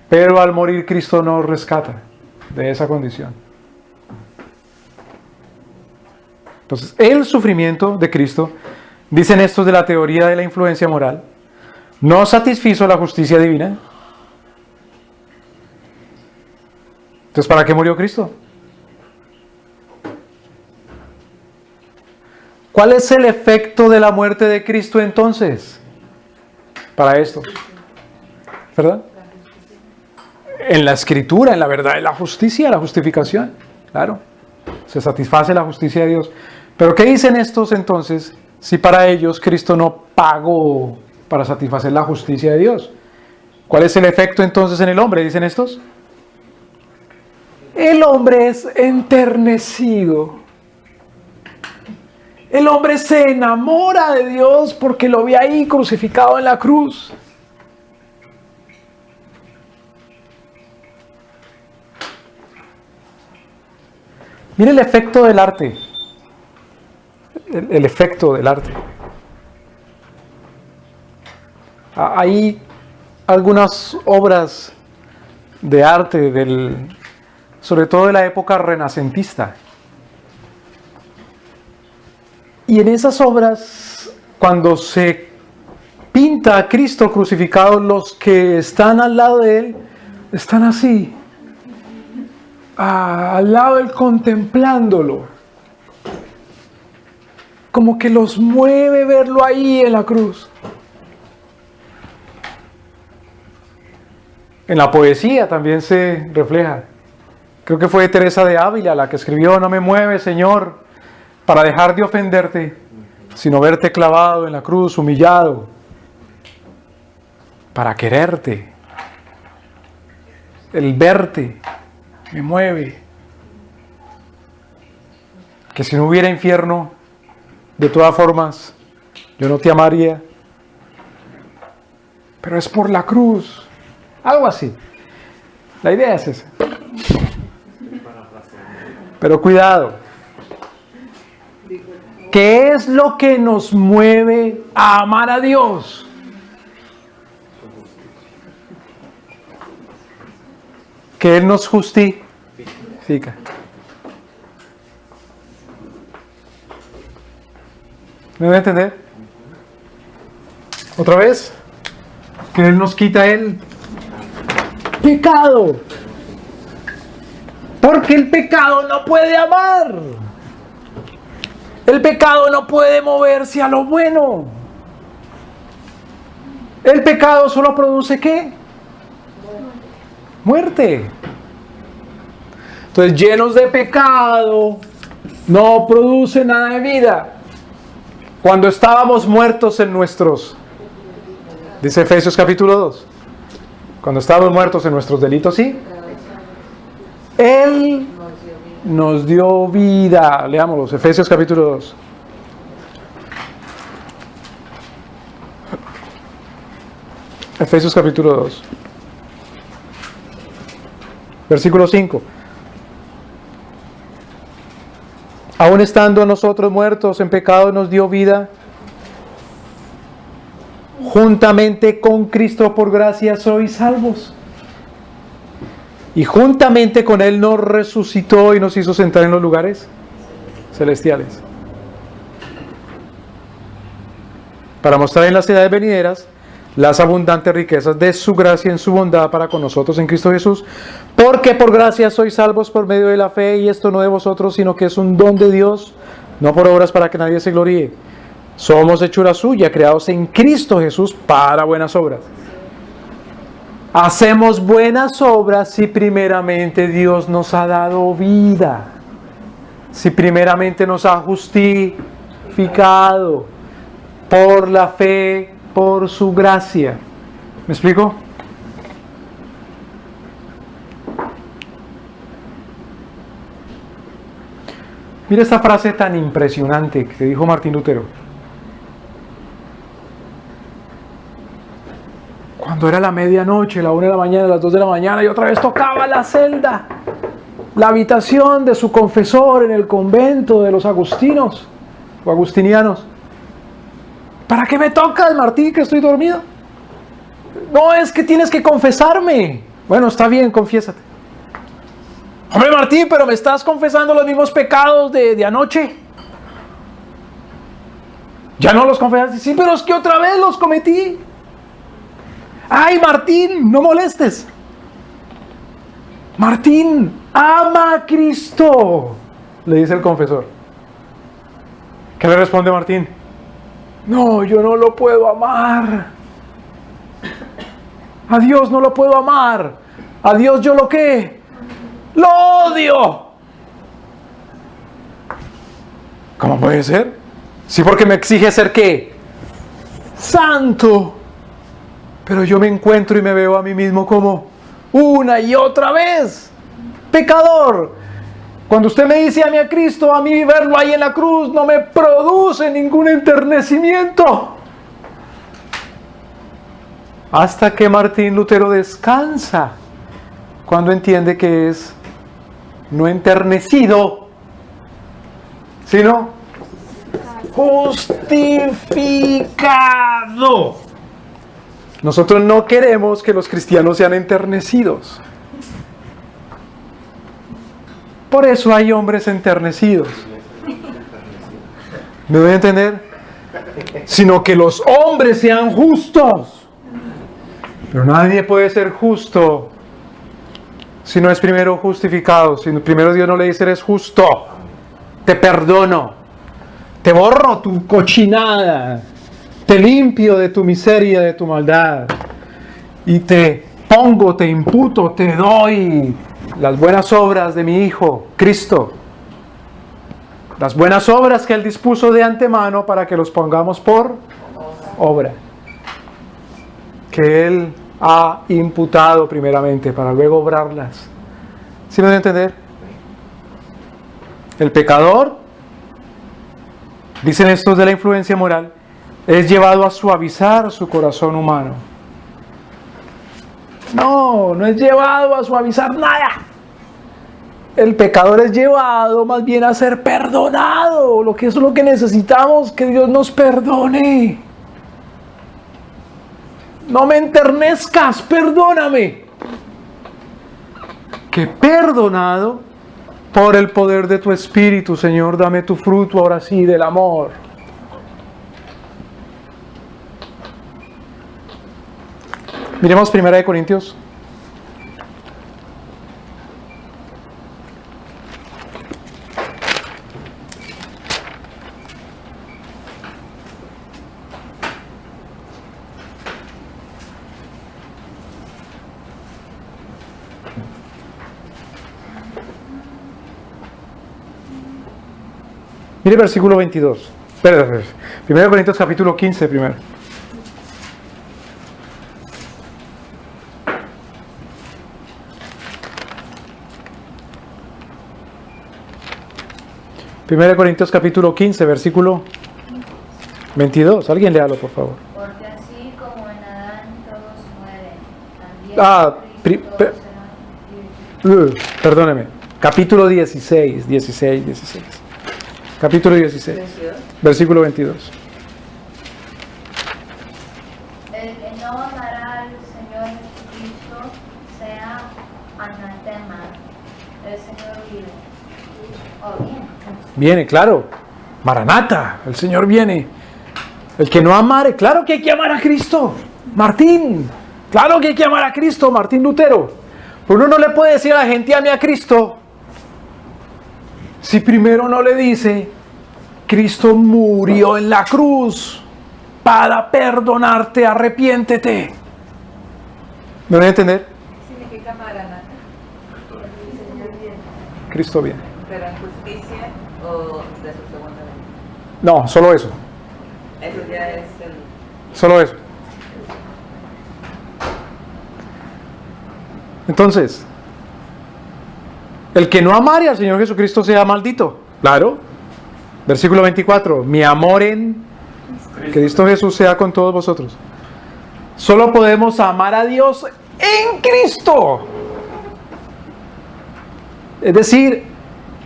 Pero al morir Cristo nos rescata de esa condición. Entonces, el sufrimiento de Cristo, dicen estos de la teoría de la influencia moral, no satisfizo la justicia divina. Entonces, ¿para qué murió Cristo? ¿Cuál es el efecto de la muerte de Cristo entonces? Para esto. ¿Verdad? En la escritura, en la verdad, en la justicia, la justificación. Claro. Se satisface la justicia de Dios. Pero ¿qué dicen estos entonces si para ellos Cristo no pagó para satisfacer la justicia de Dios? ¿Cuál es el efecto entonces en el hombre? Dicen estos. El hombre es enternecido. El hombre se enamora de Dios porque lo ve ahí crucificado en la cruz. Mire el efecto del arte. El efecto del arte. Hay algunas obras de arte, sobre todo de la época renacentista. Y en esas obras, cuando se pinta a Cristo crucificado, los que están al lado de Él, están así, al lado de Él contemplándolo. Como que los mueve verlo ahí en la cruz. En la poesía también se refleja. Creo que fue Teresa de Ávila la que escribió: no me mueve, Señor, para dejar de ofenderte, sino verte clavado en la cruz, humillado, para quererte. El verte me mueve. Que si no hubiera infierno, de todas formas, yo no te amaría. Pero es por la cruz. Algo así. La idea es esa. Pero cuidado. ¿Qué es lo que nos mueve a amar a Dios? Que Él nos justifica. ¿Me voy a entender? Otra vez, que Él nos quita el pecado. Porque el pecado no puede amar. El pecado no puede moverse a lo bueno. El pecado solo produce ¿qué? Muerte. Entonces, llenos de pecado, no produce nada de vida. Cuando estábamos muertos en nuestros, dice Efesios capítulo 2, cuando estábamos muertos en nuestros delitos, ¿sí? Él nos dio vida. Leámoslos, Efesios capítulo 2. Efesios capítulo 2. Versículo 5. Aún estando nosotros muertos en pecado, nos dio vida. Juntamente con Cristo, por gracia sois salvos. Y juntamente con Él nos resucitó y nos hizo sentar en los lugares celestiales. Para mostrar en las edades venideras las abundantes riquezas de su gracia en su bondad para con nosotros en Cristo Jesús. Porque por gracia sois salvos por medio de la fe, y esto no de vosotros, sino que es un don de Dios, no por obras para que nadie se gloríe. Somos hechura suya, creados en Cristo Jesús para buenas obras. Hacemos buenas obras si primeramente Dios nos ha dado vida, si primeramente nos ha justificado por la fe, por su gracia. ¿Me explico? Mira esta frase tan impresionante que dijo Martín Lutero. Cuando era la medianoche, la 1 de la mañana, las 2 de la mañana, y otra vez tocaba la celda, la habitación de su confesor en el convento de los agustinos o agustinianos. ¿Para qué me tocas, Martín, que estoy dormido? No, es que tienes que confesarme. Bueno, está bien, confiésate. Hombre, Martín, pero me estás confesando los mismos pecados de anoche. ¿Ya no los confesaste? Sí, pero es que otra vez los cometí. Ay, Martín, no molestes. Martín, ama a Cristo, le dice el confesor. ¿Qué le responde Martín? No, yo no lo puedo amar. A Dios no lo puedo amar. A Dios yo lo ¿qué? ¡Lo odio! ¿Cómo puede ser? Sí, porque me exige ser ¿qué? Santo. Pero yo me encuentro y me veo a mí mismo como una y otra vez pecador. Cuando usted me dice a mí a Cristo, a mí verlo ahí en la cruz no me produce ningún enternecimiento. Hasta que Martín Lutero descansa cuando entiende que es no enternecido, sino justificado. Nosotros no queremos que los cristianos sean enternecidos. Por eso hay hombres enternecidos. ¿Me voy a entender? Sino que los hombres sean justos. Pero nadie puede ser justo si no es primero justificado. Si primero Dios no le dice eres justo, te perdono, te borro tu cochinada, te limpio de tu miseria, de tu maldad, y te pongo, te imputo, te doy las buenas obras de mi Hijo, Cristo. Las buenas obras que Él dispuso de antemano para que los pongamos por obra. Que Él ha imputado primeramente para luego obrarlas. ¿Sí me voy a entender? El pecador, dicen estos de la influencia moral, es llevado a suavizar su corazón humano. No, no es llevado a suavizar nada. El pecador es llevado más bien a ser perdonado. Lo que es lo que necesitamos, que Dios nos perdone. No me enternezcas, perdóname. Que perdonado por el poder de tu Espíritu, Señor, dame tu fruto ahora sí del amor. Miremos 1 Corintios. Mire versículo 22. Espera. 1 Corintios capítulo 15 primero. Primero Corintios capítulo 15, versículo 22. Alguien léalo, por favor. Porque así como en Adán todos mueren, también en Cristo serán vivos. Perdóneme. Capítulo 16. Capítulo 16, versículo 22. El que no amará al Señor Jesucristo sea anatema. El Señor vive. Oh, bien. Viene, claro. Maranata, el Señor viene. El que no amare, claro que hay que amar a Cristo. Martín, claro que hay que amar a Cristo, Martín Lutero. Pero uno no le puede decir a la gente ame a Cristo si primero no le dice, Cristo murió en la cruz para perdonarte, arrepiéntete. ¿Me van a entender? Significa Maranata. Cristo viene. Pero en justicia o de su segunda venida. No, solo eso. Eso ya es el. Solo eso. Entonces, el que no amare al Señor Jesucristo sea maldito. Claro. Versículo 24. Mi amor en Cristo Jesús sea con todos vosotros. Solo podemos amar a Dios en Cristo. Es decir,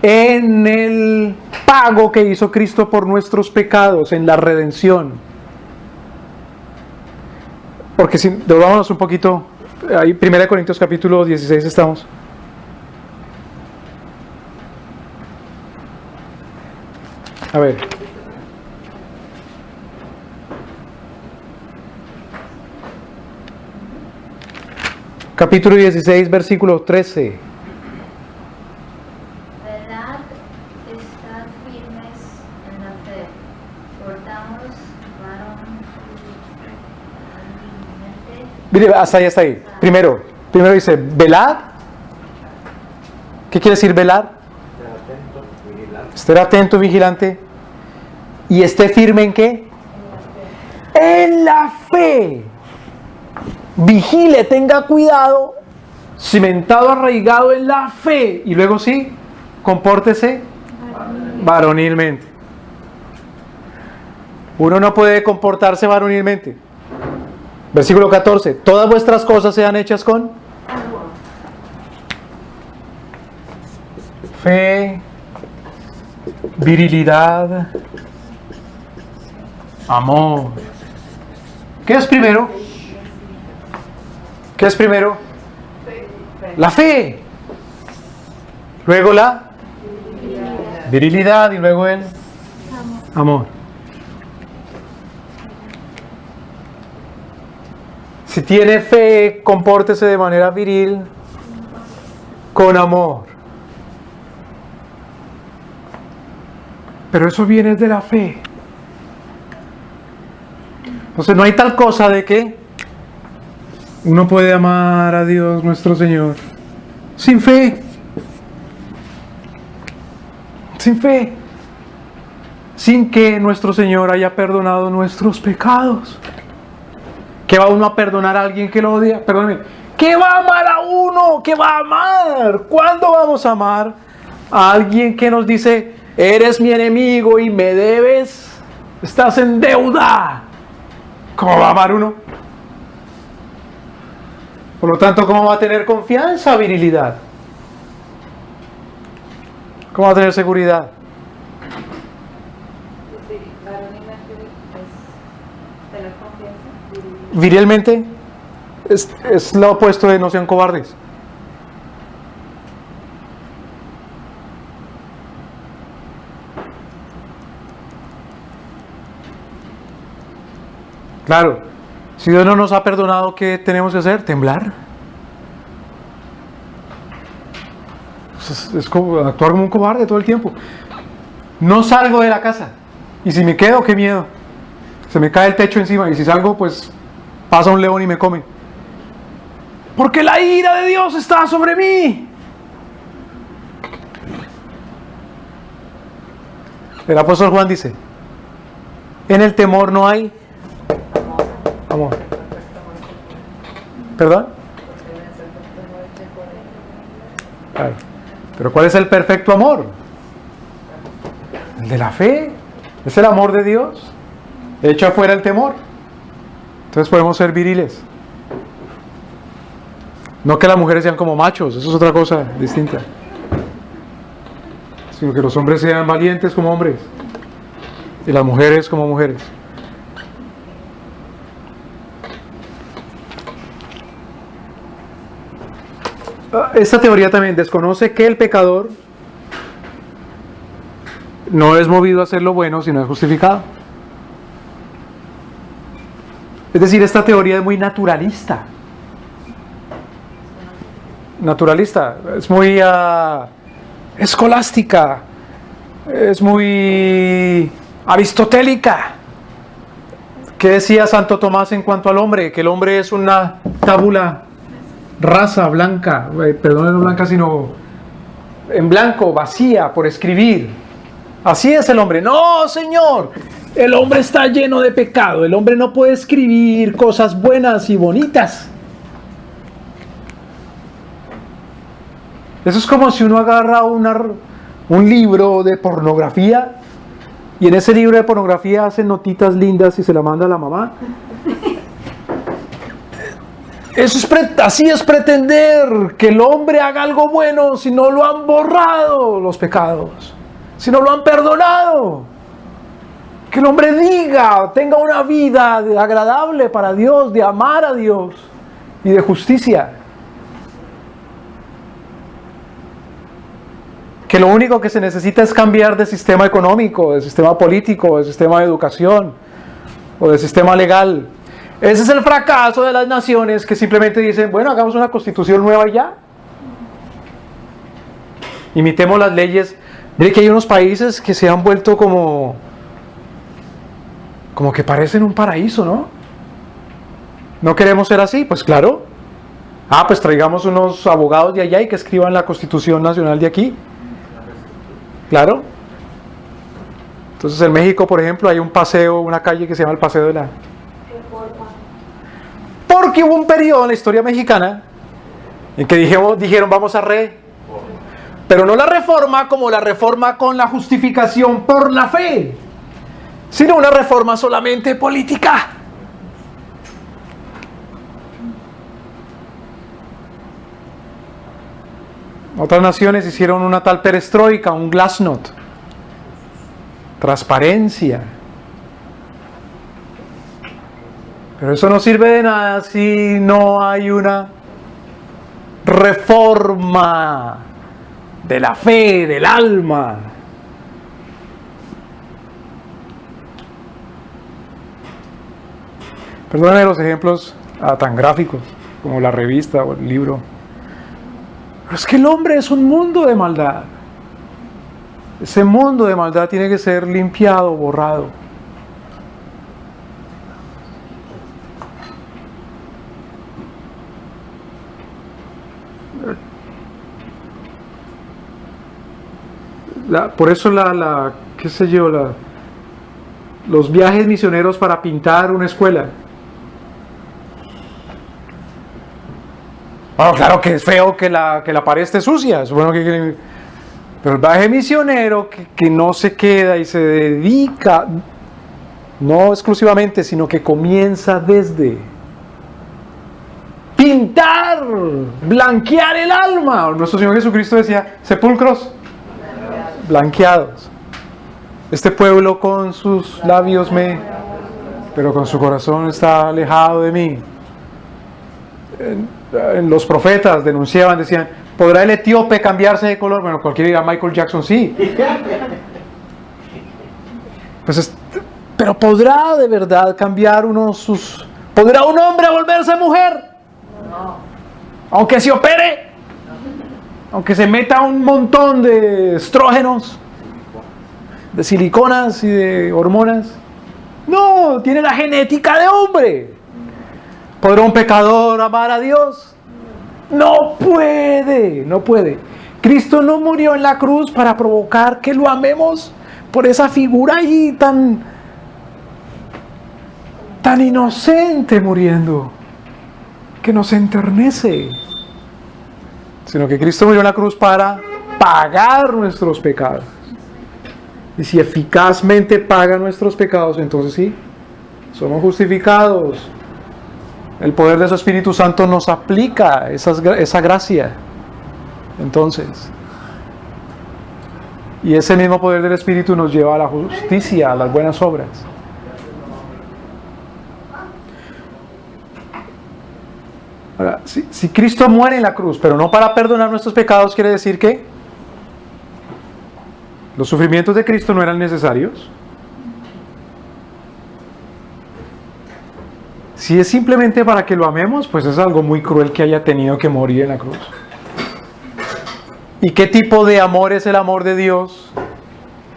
en el pago que hizo Cristo por nuestros pecados, en la redención. Porque si devolvámonos un poquito, ahí 1 Corintios capítulo 16 estamos. A ver. Capítulo 16, versículo 13. Velad, estad firmes en la fe. Portaos varonilmente. Mire, hasta ahí, hasta ahí. Primero dice, velad. ¿Qué quiere decir velar? Estar atento, vigilante. ¿Y esté firme en qué? En la fe. Vigile, tenga cuidado. Cimentado, arraigado en la fe. Y luego sí, compórtese varonilmente. Uno no puede comportarse varonilmente. Versículo 14. Todas vuestras cosas sean hechas con fe, virilidad, amor. ¿Qué es primero? ¿Qué es primero? La fe. Luego la virilidad y luego el amor. Si tiene fe, compórtese de manera viril, con amor. Pero eso viene de la fe. Entonces no hay tal cosa de que uno puede amar a Dios nuestro Señor sin fe. Sin fe. Sin que nuestro Señor haya perdonado nuestros pecados. ¿Qué va uno a perdonar a alguien que lo odia? Perdóneme. ¿Qué va a amar a uno? ¿Qué va a amar? ¿Cuándo vamos a amar a alguien que nos dice, eres mi enemigo y me debes? Estás en deuda. ¿Cómo va a amar uno? Por lo tanto, ¿cómo va a tener confianza, virilidad? ¿Cómo va a tener seguridad? Varonilmente es tener confianza. Virilmente es lo opuesto de no sean cobardes. Claro, Si Dios no nos ha perdonado, ¿qué tenemos que hacer? Temblar. Es como actuar como un cobarde todo el tiempo. No salgo de la casa. Y si me quedo, qué miedo. Se me cae el techo encima. Y si salgo, pues pasa un león y me come. Porque la ira de Dios está sobre mí. El apóstol Juan dice: en el temor no hay amor. ¿Perdón? Claro. Pero ¿cuál es el perfecto amor? El de la fe. Es el amor de Dios. Echa afuera el temor. Entonces podemos ser viriles. No que las mujeres sean como machos, eso es otra cosa distinta. Sino que los hombres sean valientes como hombres y las mujeres como mujeres. Esta teoría también desconoce que el pecador no es movido a hacer lo bueno, sino es justificado. Es decir, esta teoría es muy naturalista. Naturalista, es muy escolástica, es muy aristotélica. ¿Qué decía Santo Tomás en cuanto al hombre? Que el hombre es una tábula rasa blanca, perdón, no blanca, sino en blanco, vacía por escribir. Así es el hombre. No, Señor, el hombre está lleno de pecado. El hombre no puede escribir cosas buenas y bonitas. Eso es como si uno agarra un libro de pornografía y en ese libro de pornografía hace notitas lindas y se la manda a la mamá. Así es pretender que el hombre haga algo bueno si no lo han borrado los pecados, si no lo han perdonado. Que el hombre tenga una vida agradable para Dios, de amar a Dios y de justicia. Que lo único que se necesita es cambiar de sistema económico, de sistema político, de sistema de educación o de sistema legal. Ese es el fracaso de las naciones que simplemente dicen, bueno, hagamos una constitución nueva y ya. Imitemos las leyes. Mire que hay unos países que se han vuelto como que parecen un paraíso, ¿no? ¿No queremos ser así? Pues claro. Pues traigamos unos abogados de allá y que escriban la Constitución Nacional de aquí. Claro. Entonces en México, por ejemplo, hay un paseo, una calle que se llama el Paseo de la Reforma. Porque hubo un periodo en la historia mexicana en que dijeron vamos a pero no la reforma como la reforma con la justificación por la fe, sino una reforma solamente política. Otras naciones hicieron una tal perestroika, un glasnost, transparencia. Pero eso no sirve de nada si no hay una reforma de la fe, del alma. Perdóname los ejemplos tan gráficos como la revista o el libro. Pero es que el hombre es un mundo de maldad. Ese mundo de maldad tiene que ser limpiado, borrado. Por eso qué sé yo, los viajes misioneros para pintar una escuela. Bueno, claro que es feo que la pared esté sucia, es bueno pero el viaje misionero que no se queda y se dedica, no exclusivamente, sino que comienza desde pintar, blanquear el alma. Nuestro Señor Jesucristo decía, sepulcros blanqueados. Este pueblo con sus labios pero con su corazón está alejado de mí. Los profetas denunciaban, decían, ¿podrá el etíope cambiarse de color? Bueno, cualquiera dirá, Michael Jackson sí. Pues pero ¿podrá de verdad cambiar uno sus ¿Podrá un hombre volverse mujer? No. Aunque se opere, aunque se meta un montón de estrógenos, de siliconas y de hormonas. No, tiene la genética de hombre. ¿Podrá un pecador amar a Dios? No puede, no puede. Cristo no murió en la cruz para provocar que lo amemos por esa figura ahí tan inocente muriendo, que nos enternece, sino que Cristo murió en la cruz para pagar nuestros pecados. Y si eficazmente paga nuestros pecados, entonces sí, somos justificados. El poder de su Espíritu Santo nos aplica esa gracia. Entonces, y ese mismo poder del Espíritu nos lleva a la justicia, a las buenas obras. Ahora, si Cristo muere en la cruz, pero no para perdonar nuestros pecados, quiere decir que los sufrimientos de Cristo no eran necesarios. Si es simplemente para que lo amemos, pues es algo muy cruel que haya tenido que morir en la cruz. ¿Y qué tipo de amor es el amor de Dios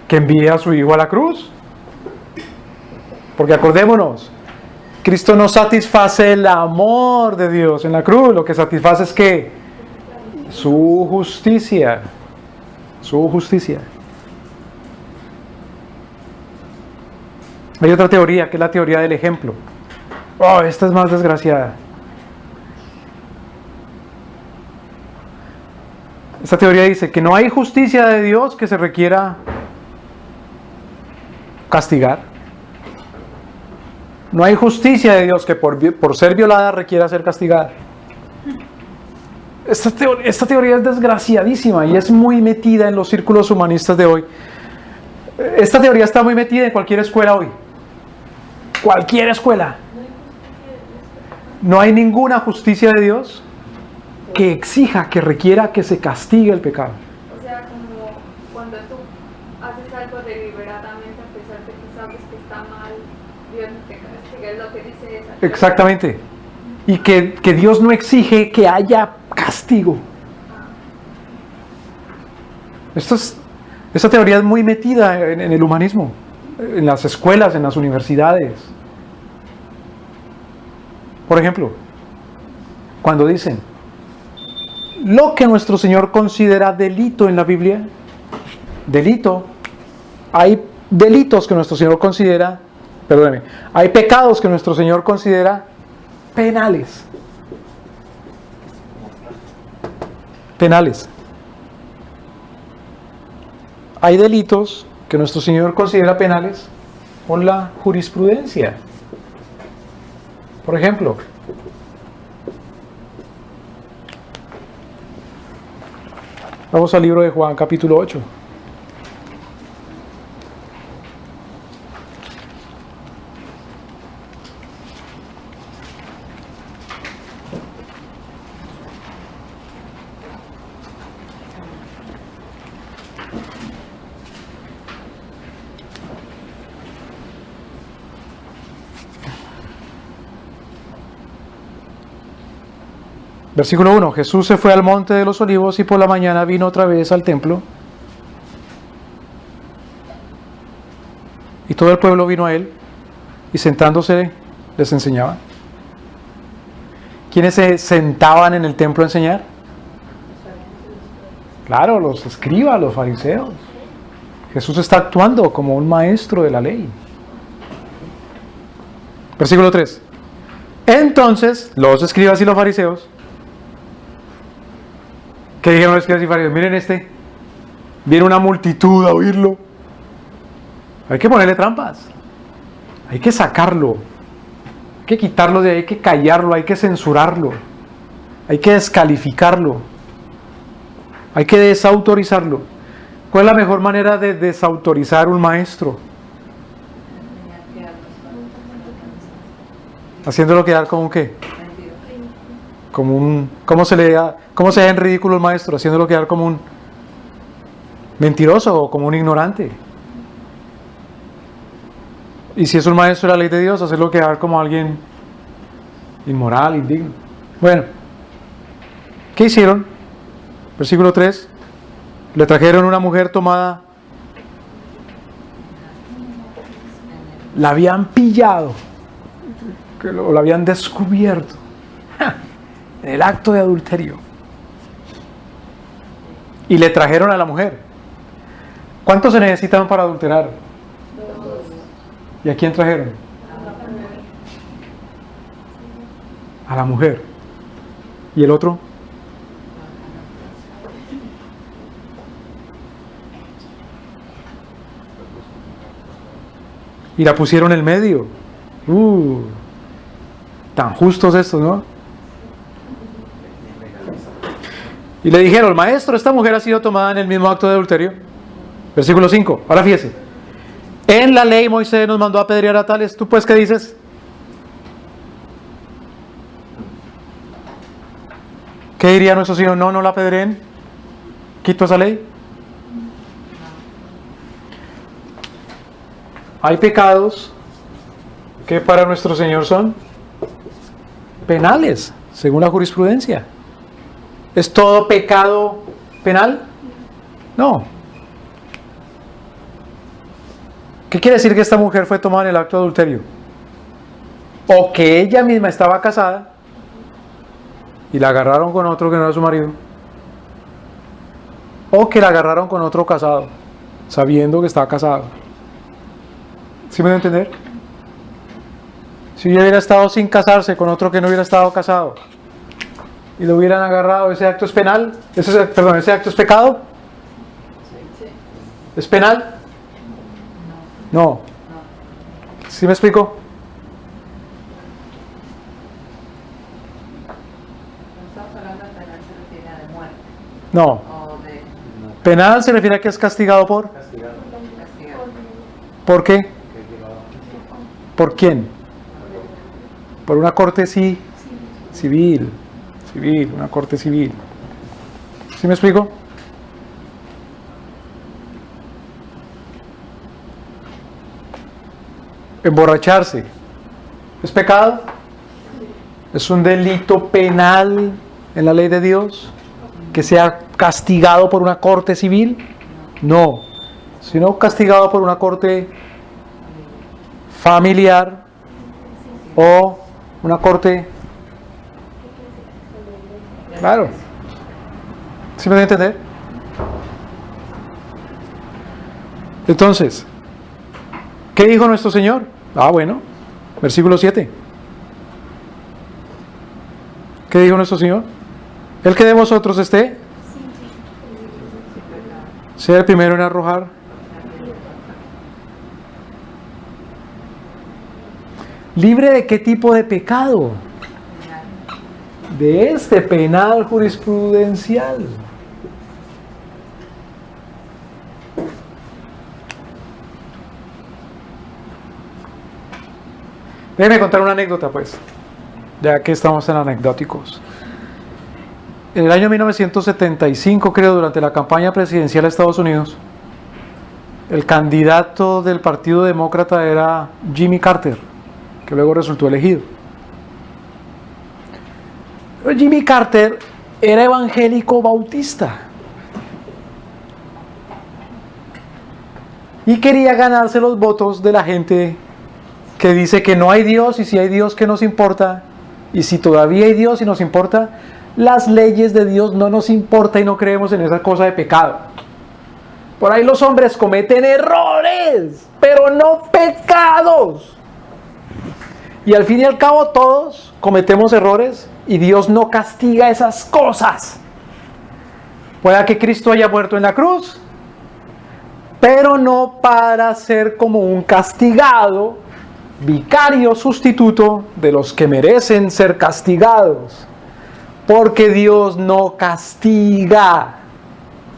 que envía a su Hijo a la cruz? Porque acordémonos, Cristo no satisface el amor de Dios en la cruz, lo que satisface es que su justicia, su justicia. Hay otra teoría, que es la teoría del ejemplo. Oh, esta es más desgraciada. Esta teoría dice que no hay justicia de Dios que se requiera castigar. No hay justicia de Dios que por ser violada requiera ser castigada. Esta teoría es desgraciadísima y es muy metida en los círculos humanistas de hoy. Esta teoría está muy metida en cualquier escuela hoy. Cualquier escuela. No hay ninguna justicia de Dios que exija, que requiera que se castigue el pecado. O sea, como cuando tú haces algo deliberadamente a pesar de que sabes que está mal, Dios no te castiga, es lo que dice esa. Exactamente. Y que Dios no exige que haya castigo. Esta teoría es muy metida en el humanismo, en las escuelas, en las universidades. Por ejemplo, cuando dicen lo que nuestro Señor considera delito en la Biblia, delito, hay delitos que nuestro Señor considera, perdóneme, hay pecados que nuestro Señor considera penales. Penales. Hay delitos que nuestro Señor considera penales por la jurisprudencia. Por ejemplo, vamos al libro de Juan, capítulo 8. Versículo 1. Jesús se fue al monte de los olivos y por la mañana vino otra vez al templo. Y todo el pueblo vino a él y sentándose les enseñaba. ¿Quiénes se sentaban en el templo a enseñar? Claro, los escribas, los fariseos. Jesús está actuando como un maestro de la ley. Versículo 3. Entonces, los escribas y los fariseos, ¿qué dijeron los escribas y fariseos? Miren viene una multitud a oírlo. Hay que ponerle trampas. Hay que sacarlo. Hay que quitarlo de ahí, hay que callarlo, hay que censurarlo. Hay que descalificarlo. Hay que desautorizarlo. ¿Cuál es la mejor manera de desautorizar un maestro? Haciéndolo quedar como un ¿qué? Como un, ¿cómo se da en ridículo el maestro? Haciéndolo quedar como un mentiroso o como un ignorante. Y si es un maestro de la ley de Dios, hacerlo quedar como alguien inmoral, indigno. Bueno, ¿qué hicieron? Versículo 3. Le trajeron una mujer tomada. La habían pillado, o la habían descubierto en el acto de adulterio. Y le trajeron a la mujer. ¿Cuántos se necesitan para adulterar? 2. ¿Y a quién trajeron? A la mujer. ¿Y el otro? Y la pusieron en el medio. Tan justos estos, ¿no? Y le dijeron, maestro, esta mujer ha sido tomada en el mismo acto de adulterio. Versículo 5. Ahora fíjese. En la ley Moisés nos mandó a apedrear a tales. ¿Tú pues qué dices? ¿Qué diría nuestro Señor? No la apedreen. ¿Quito esa ley? Hay pecados que para nuestro Señor son penales, según la jurisprudencia. ¿Es todo pecado penal? No. ¿Qué quiere decir que esta mujer fue tomada en el acto de adulterio? O que ella misma estaba casada y la agarraron con otro que no era su marido. O que la agarraron con otro casado, sabiendo que estaba casado. ¿Sí me voy a entender? Si ella hubiera estado sin casarse con otro que no hubiera estado casado y lo hubieran agarrado, ¿ese acto es penal? ¿Ese acto es pecado? ¿Es penal? No. ¿Sí me explico? Estamos hablando de penal, se refiere a de muerte. No. O de Penal se refiere a que es castigado por. castigar. ¿Por qué? ¿Por quién? Por una corte civil, una corte civil. ¿Sí me explico? Emborracharse, ¿es pecado? ¿Es un delito penal en la ley de Dios que sea castigado por una corte civil? No, sino castigado por una corte familiar o una corte. Claro. ¿Sí me voy a entender? Entonces, ¿qué dijo nuestro Señor? Bueno, versículo 7. ¿Qué dijo nuestro Señor? El que de vosotros esté, sea el primero en arrojar. ¿Libre de qué tipo de pecado? De este penal jurisprudencial. Déjenme contar una anécdota, pues, ya que estamos en anecdóticos. En el año 1975, creo, durante la campaña presidencial de Estados Unidos, el candidato del Partido Demócrata era Jimmy Carter, que luego resultó elegido. Pero Jimmy Carter era evangélico bautista y quería ganarse los votos de la gente que dice que no hay Dios, y si hay Dios, ¿qué nos importa? Y si todavía hay Dios y nos importa, las leyes de Dios no nos importa y no creemos en esa cosa de pecado. Por ahí los hombres cometen errores, pero no pecados. Y al fin y al cabo todos cometemos errores y Dios no castiga esas cosas. Pueda que Cristo haya muerto en la cruz, pero no para ser como un castigado, vicario sustituto de los que merecen ser castigados, porque Dios no castiga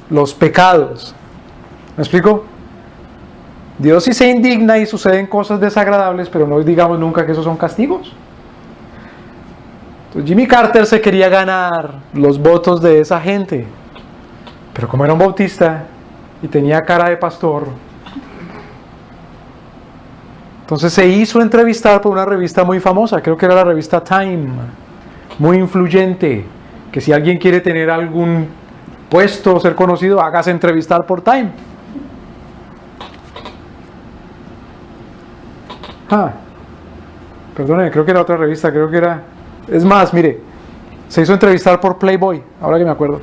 los pecados. ¿Me explico? Dios sí se indigna y suceden cosas desagradables, pero no digamos nunca que esos son castigos. Entonces Jimmy Carter se quería ganar los votos de esa gente, pero como era un bautista y tenía cara de pastor, Entonces se hizo entrevistar por una revista muy famosa, creo que era la revista Time, muy influyente, que si alguien quiere tener algún puesto o ser conocido, hágase entrevistar por Time. Perdónenme, creo que era otra revista, creo que era... Es más, mire, se hizo entrevistar por Playboy, ahora que me acuerdo.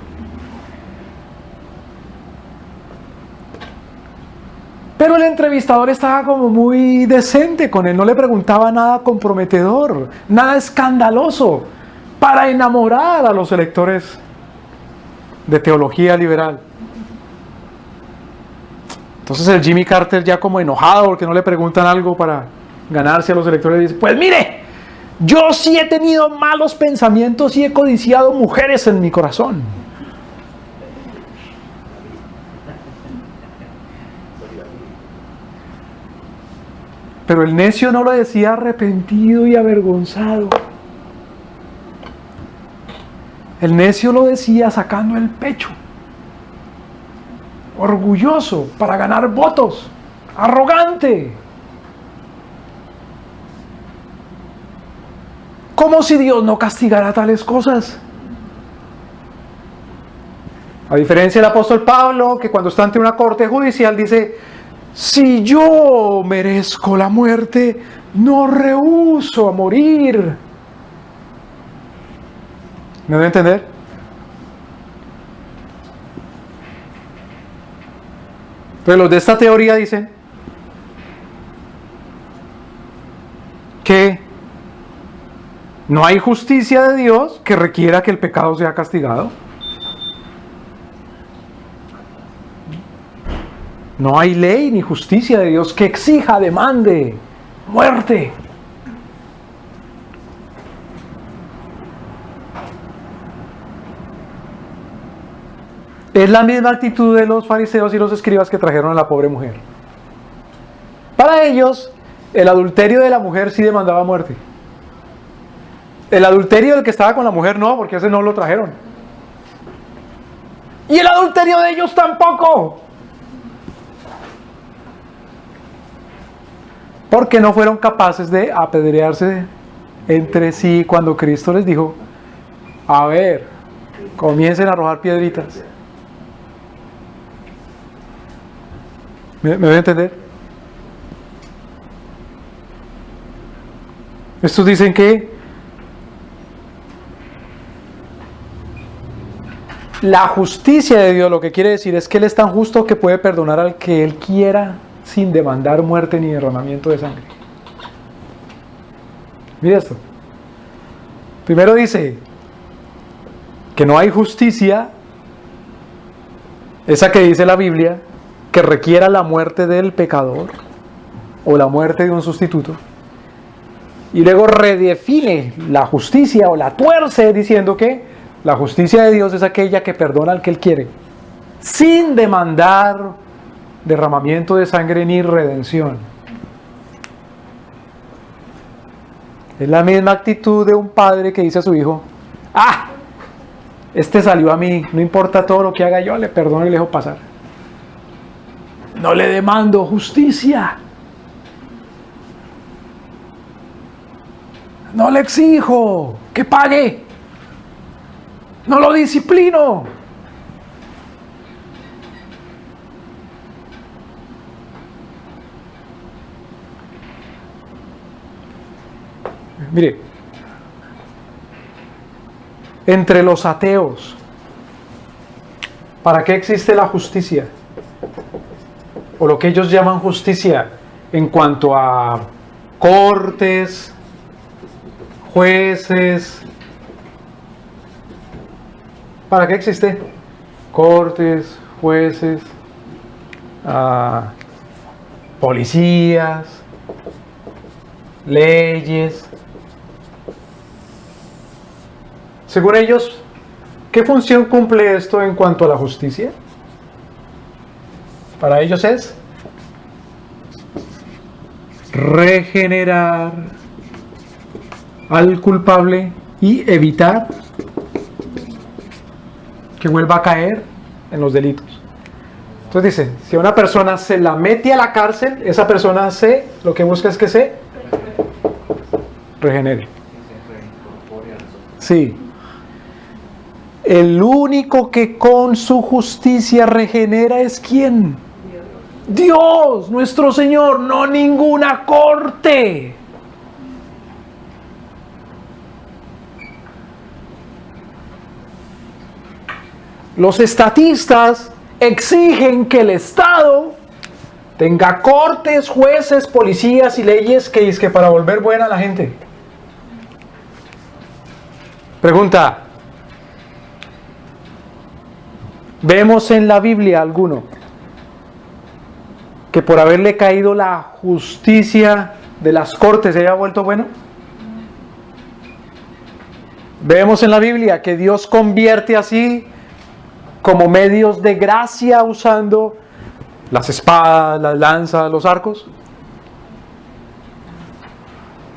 Pero el entrevistador estaba como muy decente con él, no le preguntaba nada comprometedor, nada escandaloso, para enamorar a los electores de teología liberal. Entonces el Jimmy Carter, ya como enojado porque no le preguntan algo para ganarse a los electores, dice: pues mire, yo sí he tenido malos pensamientos y he codiciado mujeres en mi corazón. Pero el necio no lo decía arrepentido y avergonzado. El necio lo decía sacando el pecho, orgulloso para ganar votos, arrogante. Como si Dios no castigara tales cosas. A diferencia del apóstol Pablo, que cuando está ante una corte judicial dice: si yo merezco la muerte, no rehúso a morir. ¿Me debe entender? Pero los de esta teoría dicen que no hay justicia de Dios que requiera que el pecado sea castigado. No hay ley ni justicia de Dios que exija, demande muerte. Es la misma actitud de los fariseos y los escribas que trajeron a la pobre mujer. Para ellos, el adulterio de la mujer sí demandaba muerte. El adulterio del que estaba con la mujer no, porque ese no lo trajeron. Y el adulterio de ellos tampoco. Porque no fueron capaces de apedrearse entre sí cuando Cristo les dijo: a ver, comiencen a arrojar piedritas. ¿Me voy a entender? Estos dicen que la justicia de Dios lo que quiere decir es que Él es tan justo que puede perdonar al que Él quiera sin demandar muerte ni derramamiento de sangre. Mira esto. Primero dice que no hay justicia, esa que dice la Biblia, que requiera la muerte del pecador o la muerte de un sustituto. Y luego redefine la justicia o la tuerce diciendo que la justicia de Dios es aquella que perdona al que Él quiere, sin demandar derramamiento de sangre ni redención. Es la misma actitud de un padre que dice a su hijo: este salió a mí, no importa todo lo que haga yo, le perdono y le dejo pasar. No le demando justicia. No le exijo que pague. No lo disciplino. Mire, entre los ateos, ¿para qué existe la justicia? O lo que ellos llaman justicia en cuanto a cortes, jueces. ¿Para qué existe? Cortes, jueces, policías, leyes. Según ellos, ¿qué función cumple esto en cuanto a la justicia? Para ellos es regenerar al culpable y evitar que vuelva a caer en los delitos. Entonces dice, si a una persona se la mete a la cárcel, esa persona lo que busca es que se regenere. Sí. El único que con su justicia regenera es ¿quién? Dios, nuestro Señor, no ninguna corte. Los estatistas exigen que el Estado tenga cortes, jueces, policías y leyes que para volver buena a la gente. Pregunta: ¿vemos en la Biblia alguno que por haberle caído la justicia de las cortes se haya vuelto bueno? ¿Vemos en la Biblia que Dios convierte así como medios de gracia usando las espadas, las lanzas, los arcos?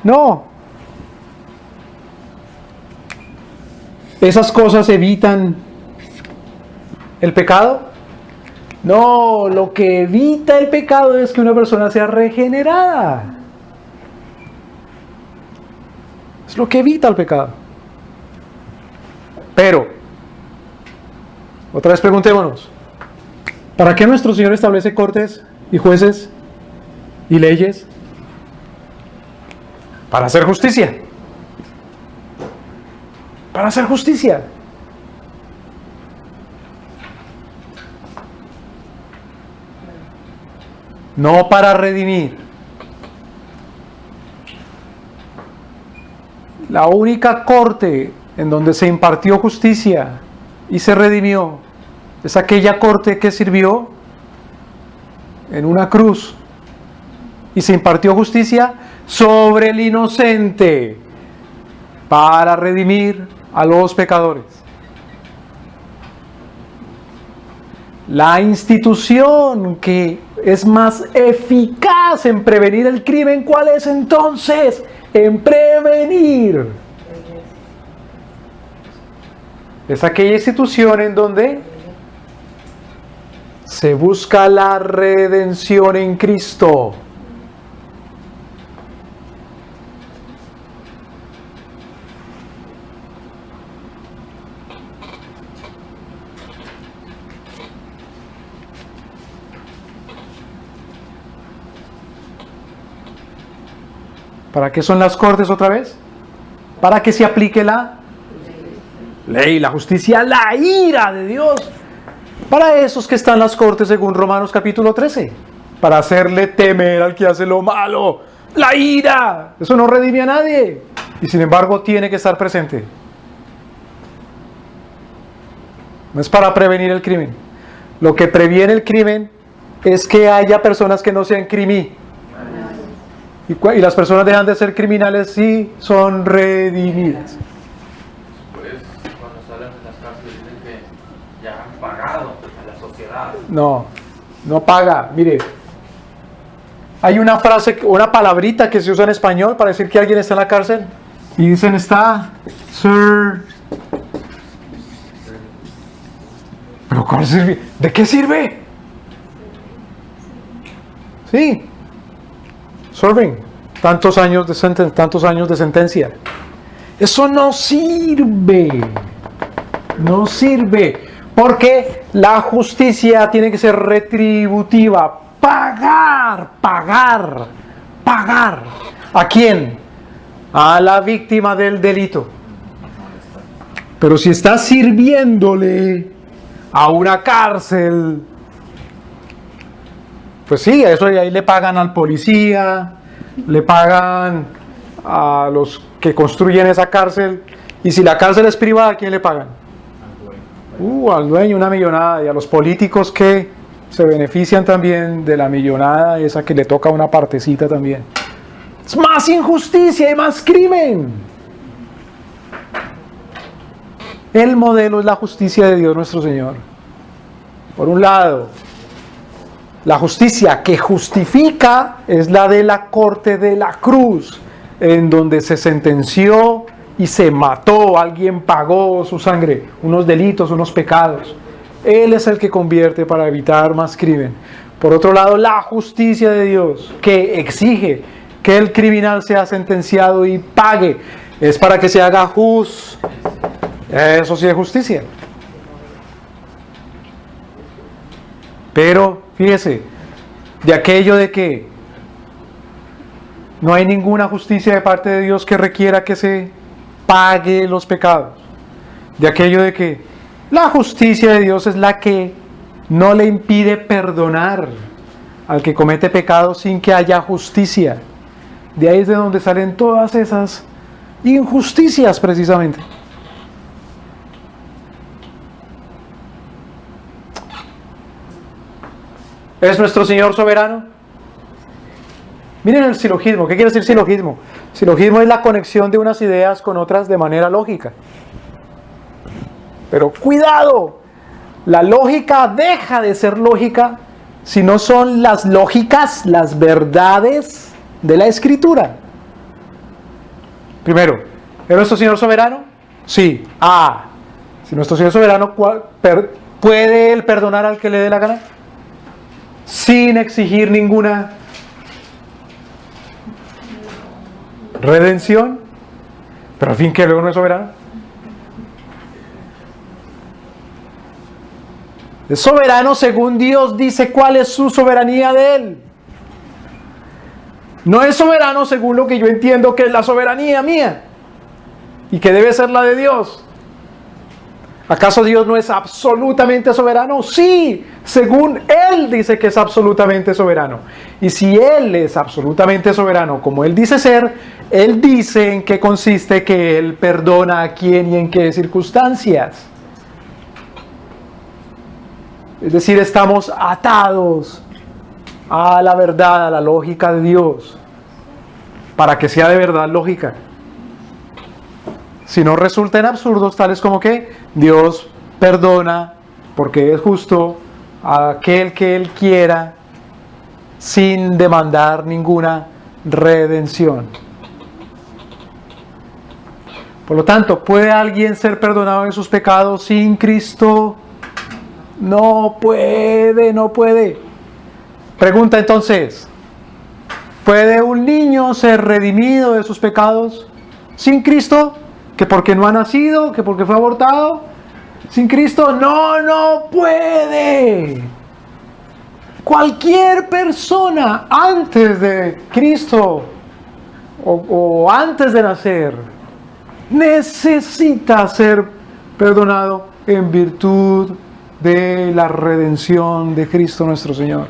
No. ¿Esas cosas evitan el pecado? No, lo que evita el pecado es que una persona sea regenerada. Es lo que evita el pecado. Pero, otra vez preguntémonos, ¿para qué nuestro Señor establece cortes y jueces y leyes? Para hacer justicia. Para hacer justicia. No para redimir. La única corte en donde se impartió justicia y se redimió es aquella corte que sirvió en una cruz y se impartió justicia sobre el inocente para redimir a los pecadores. La institución que es más eficaz en prevenir el crimen, ¿cuál es entonces? En prevenir. Es aquella institución en donde se busca la redención en Cristo. ¿Para qué son las cortes otra vez? Para que se aplique la ley, la justicia, la ira de Dios. Para esos que están las cortes según Romanos capítulo 13. Para hacerle temer al que hace lo malo. La ira. Eso no redime a nadie. Y sin embargo tiene que estar presente. No es para prevenir el crimen. Lo que previene el crimen es que haya personas que no sean y las personas dejan de ser criminales si son redimidas. Pues cuando salen de las cárceles dicen que ya han pagado a la sociedad. No, no paga. Mire, hay una frase, una palabrita que se usa en español para decir que alguien está en la cárcel. Y dicen está, sir. ¿Pero cuál sirve? ¿De qué sirve? Sí. Serving. Tantos años de sentencia. Eso no sirve. No sirve. Porque la justicia tiene que ser retributiva. Pagar. ¿A quién? A la víctima del delito. Pero si está sirviéndole a una cárcel, pues sí, eso ahí le pagan al policía, le pagan a los que construyen esa cárcel. Y si la cárcel es privada, ¿a quién le pagan? Al dueño, una millonada. Y a los políticos que se benefician también de la millonada esa que le toca una partecita también. Es más injusticia y más crimen. El modelo es la justicia de Dios nuestro Señor. Por un lado, la justicia que justifica es la de la corte de la cruz, en donde se sentenció y se mató, alguien pagó su sangre, unos delitos, unos pecados. Él es el que convierte para evitar más crimen. Por otro lado, la justicia de Dios, que exige que el criminal sea sentenciado y pague, es para que se haga eso sí es justicia. Pero, fíjese, de aquello de que no hay ninguna justicia de parte de Dios que requiera que se pague los pecados. De aquello de que la justicia de Dios es la que no le impide perdonar al que comete pecado sin que haya justicia. De ahí es de donde salen todas esas injusticias precisamente. ¿Es nuestro Señor soberano? Miren el silogismo. ¿Qué quiere decir silogismo? Silogismo es la conexión de unas ideas con otras de manera lógica. Pero cuidado, la lógica deja de ser lógica si no son las lógicas, las verdades de la Escritura. Primero, ¿es nuestro Señor soberano? Sí. Si nuestro Señor soberano, ¿puede Él perdonar al que le dé la gana? Sin exigir ninguna redención. Pero al fin, que luego no es soberano. Es soberano según Dios dice cuál es su soberanía de Él. No es soberano según lo que yo entiendo que es la soberanía mía y que debe ser la de Dios. ¿Acaso Dios no es absolutamente soberano? Sí, según Él dice que es absolutamente soberano. Y si Él es absolutamente soberano, como Él dice ser, Él dice en qué consiste que Él perdona a quién y en qué circunstancias. Es decir, estamos atados a la verdad, a la lógica de Dios, para que sea de verdad lógica. Si no resulten absurdos, tales como que Dios perdona porque es justo a aquel que Él quiera sin demandar ninguna redención. Por lo tanto, ¿puede alguien ser perdonado de sus pecados sin Cristo? No puede. Pregunta entonces, ¿puede un niño ser redimido de sus pecados sin Cristo? ¿Que porque no ha nacido? ¿Que porque fue abortado? ¿Sin Cristo? No puede. Cualquier persona antes de Cristo o antes de nacer necesita ser perdonado en virtud de la redención de Cristo nuestro Señor.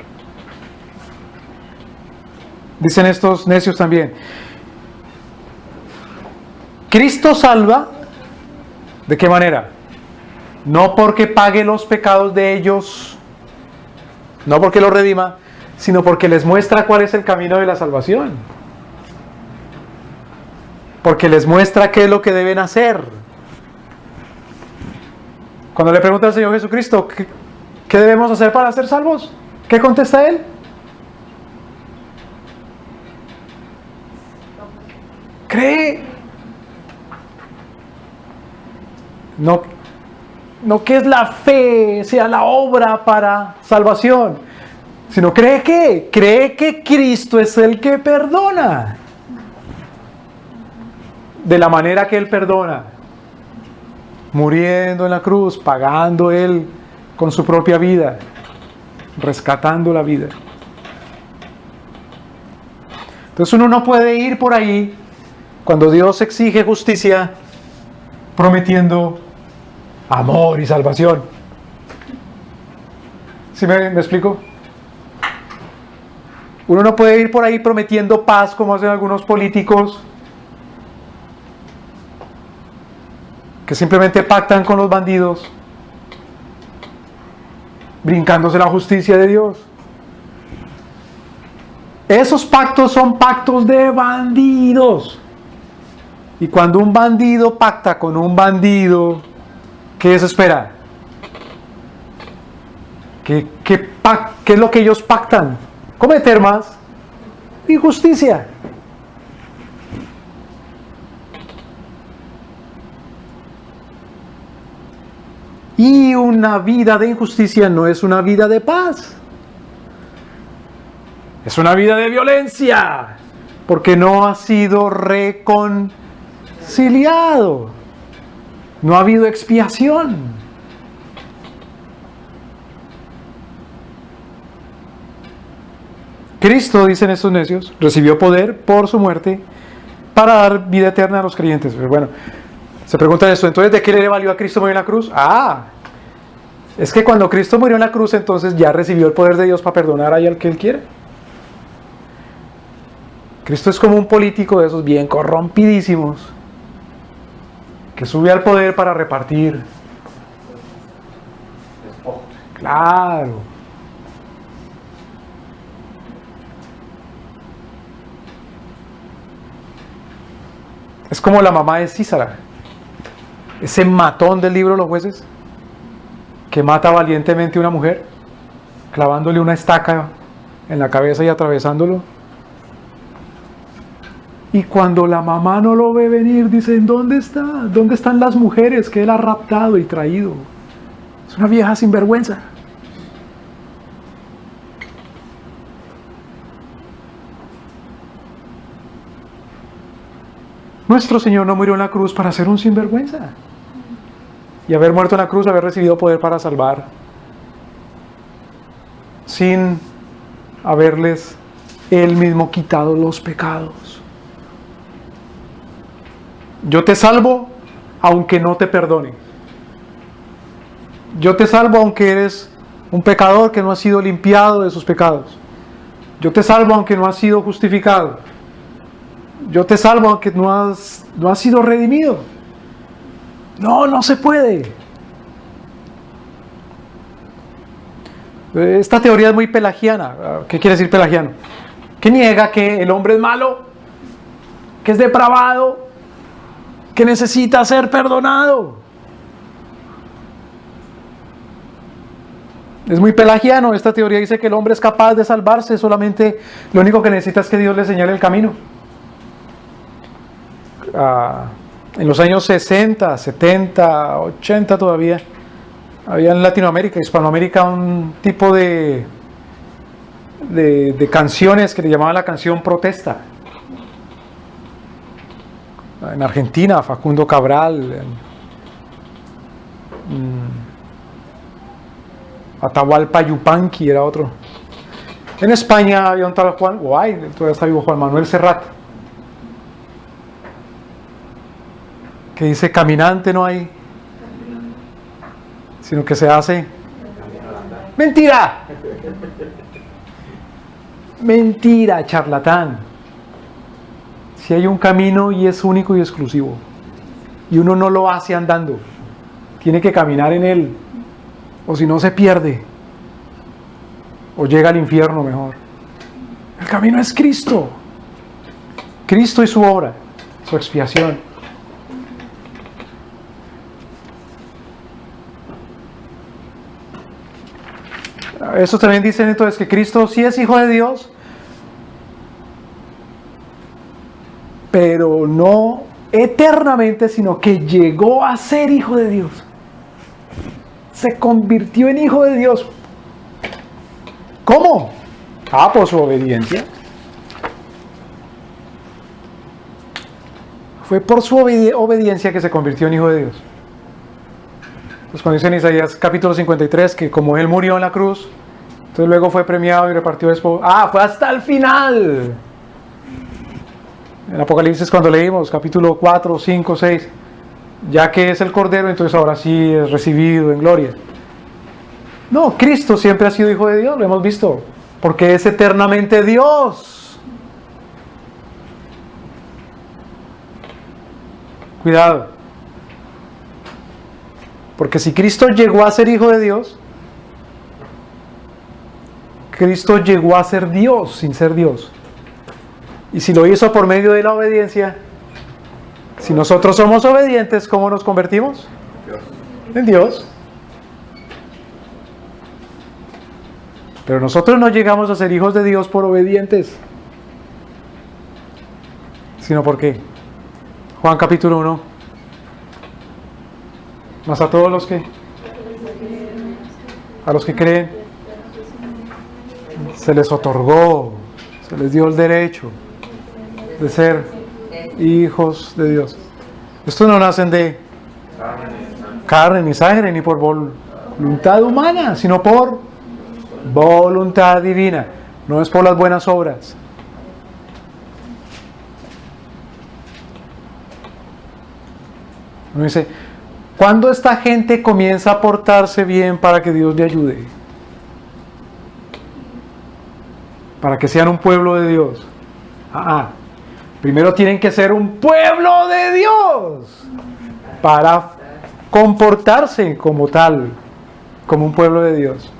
Dicen estos necios también, Cristo salva, ¿de qué manera? No porque pague los pecados de ellos, no porque los redima, sino porque les muestra cuál es el camino de la salvación. Porque les muestra qué es lo que deben hacer. Cuando le pregunta al Señor Jesucristo, ¿qué debemos hacer para ser salvos? ¿Qué contesta Él? Cree. No que es la fe, sea la obra para salvación, sino cree que Cristo es el que perdona. De la manera que Él perdona. Muriendo en la cruz, pagando Él con su propia vida, rescatando la vida. Entonces uno no puede ir por ahí cuando Dios exige justicia prometiendo amor y salvación. ¿Sí me explico? Uno no puede ir por ahí prometiendo paz como hacen algunos políticos que simplemente pactan con los bandidos, brincándose la justicia de Dios. Esos pactos son pactos de bandidos. Y cuando un bandido pacta con un bandido, ¿qué se espera? ¿Qué es lo que ellos pactan? Cometer más injusticia. Y una vida de injusticia no es una vida de paz. Es una vida de violencia, porque no ha sido reconciliado. No ha habido expiación. Cristo, dicen estos necios, recibió poder por su muerte para dar vida eterna a los creyentes. Pero bueno, se pregunta esto, entonces ¿de qué le valió a Cristo morir en la cruz? Es que cuando Cristo murió en la cruz, entonces ya recibió el poder de Dios para perdonar a al que Él quiere. Cristo es como un político de esos bien corrompidísimos, que sube al poder para repartir. Claro. Es como la mamá de Císara, ese matón del libro de los jueces, que mata valientemente a una mujer, clavándole una estaca en la cabeza y atravesándolo. Y cuando la mamá no lo ve venir, dicen, ¿dónde está? ¿Dónde están las mujeres que él ha raptado y traído? Es una vieja sinvergüenza. Nuestro Señor no murió en la cruz para ser un sinvergüenza. Y haber muerto en la cruz, haber recibido poder para salvar, sin haberles Él mismo quitado los pecados. Yo te salvo aunque no te perdone. Yo te salvo aunque eres un pecador que no ha sido limpiado de sus pecados. Yo te salvo aunque no has sido justificado. Yo te salvo aunque no has sido redimido. No se puede. Esta teoría es muy pelagiana. ¿Qué quiere decir pelagiano? Que niega que el hombre es malo, que es depravado, que necesita ser perdonado. Es muy pelagiano. Esta teoría dice que el hombre es capaz de salvarse, solamente lo único que necesita es que Dios le señale el camino. En los años 60, 70, 80 todavía, había en Latinoamérica, Hispanoamérica, un tipo de canciones que le llamaban la canción protesta. En Argentina, Facundo Cabral, Atahualpa Yupanqui era otro. En España había un tal Juan, todavía está vivo, Juan Manuel Serrat, que dice, caminante no hay, sino que se hace. ¡Mentira! Mentira, charlatán. Si hay un camino y es único y exclusivo, y uno no lo hace andando, tiene que caminar en él, o si no se pierde, o llega al infierno mejor. El camino es Cristo. Cristo y su obra, su expiación. Eso también dicen entonces que Cristo sí es hijo de Dios, pero no eternamente, sino que llegó a ser hijo de Dios. Se convirtió en hijo de Dios. ¿Cómo? Por su obediencia. Fue por su obediencia que se convirtió en hijo de Dios. Pues cuando dice en Isaías capítulo 53 que como Él murió en la cruz, entonces luego fue premiado y repartió después. Fue hasta el final. En Apocalipsis cuando leímos capítulo 4, 5, 6, ya que es el Cordero, entonces ahora sí es recibido en gloria. No, Cristo siempre ha sido hijo de Dios, lo hemos visto, porque es eternamente Dios. Cuidado. Porque si Cristo llegó a ser hijo de Dios, Cristo llegó a ser Dios sin ser Dios. Y si lo hizo por medio de la obediencia, si nosotros somos obedientes, ¿cómo nos convertimos? En Dios. Pero nosotros no llegamos a ser hijos de Dios por obedientes, sino ¿por qué? Juan capítulo 1. Más a todos los que A los que creen, se les otorgó, se les dio el derecho de ser hijos de Dios. Estos no nacen de carne ni sangre, ni por voluntad humana, sino por voluntad divina. No es por las buenas obras. Uno dice, ¿cuándo esta gente comienza a portarse bien para que Dios le ayude? Para que sean un pueblo de Dios. Primero tienen que ser un pueblo de Dios para comportarse como tal, como un pueblo de Dios.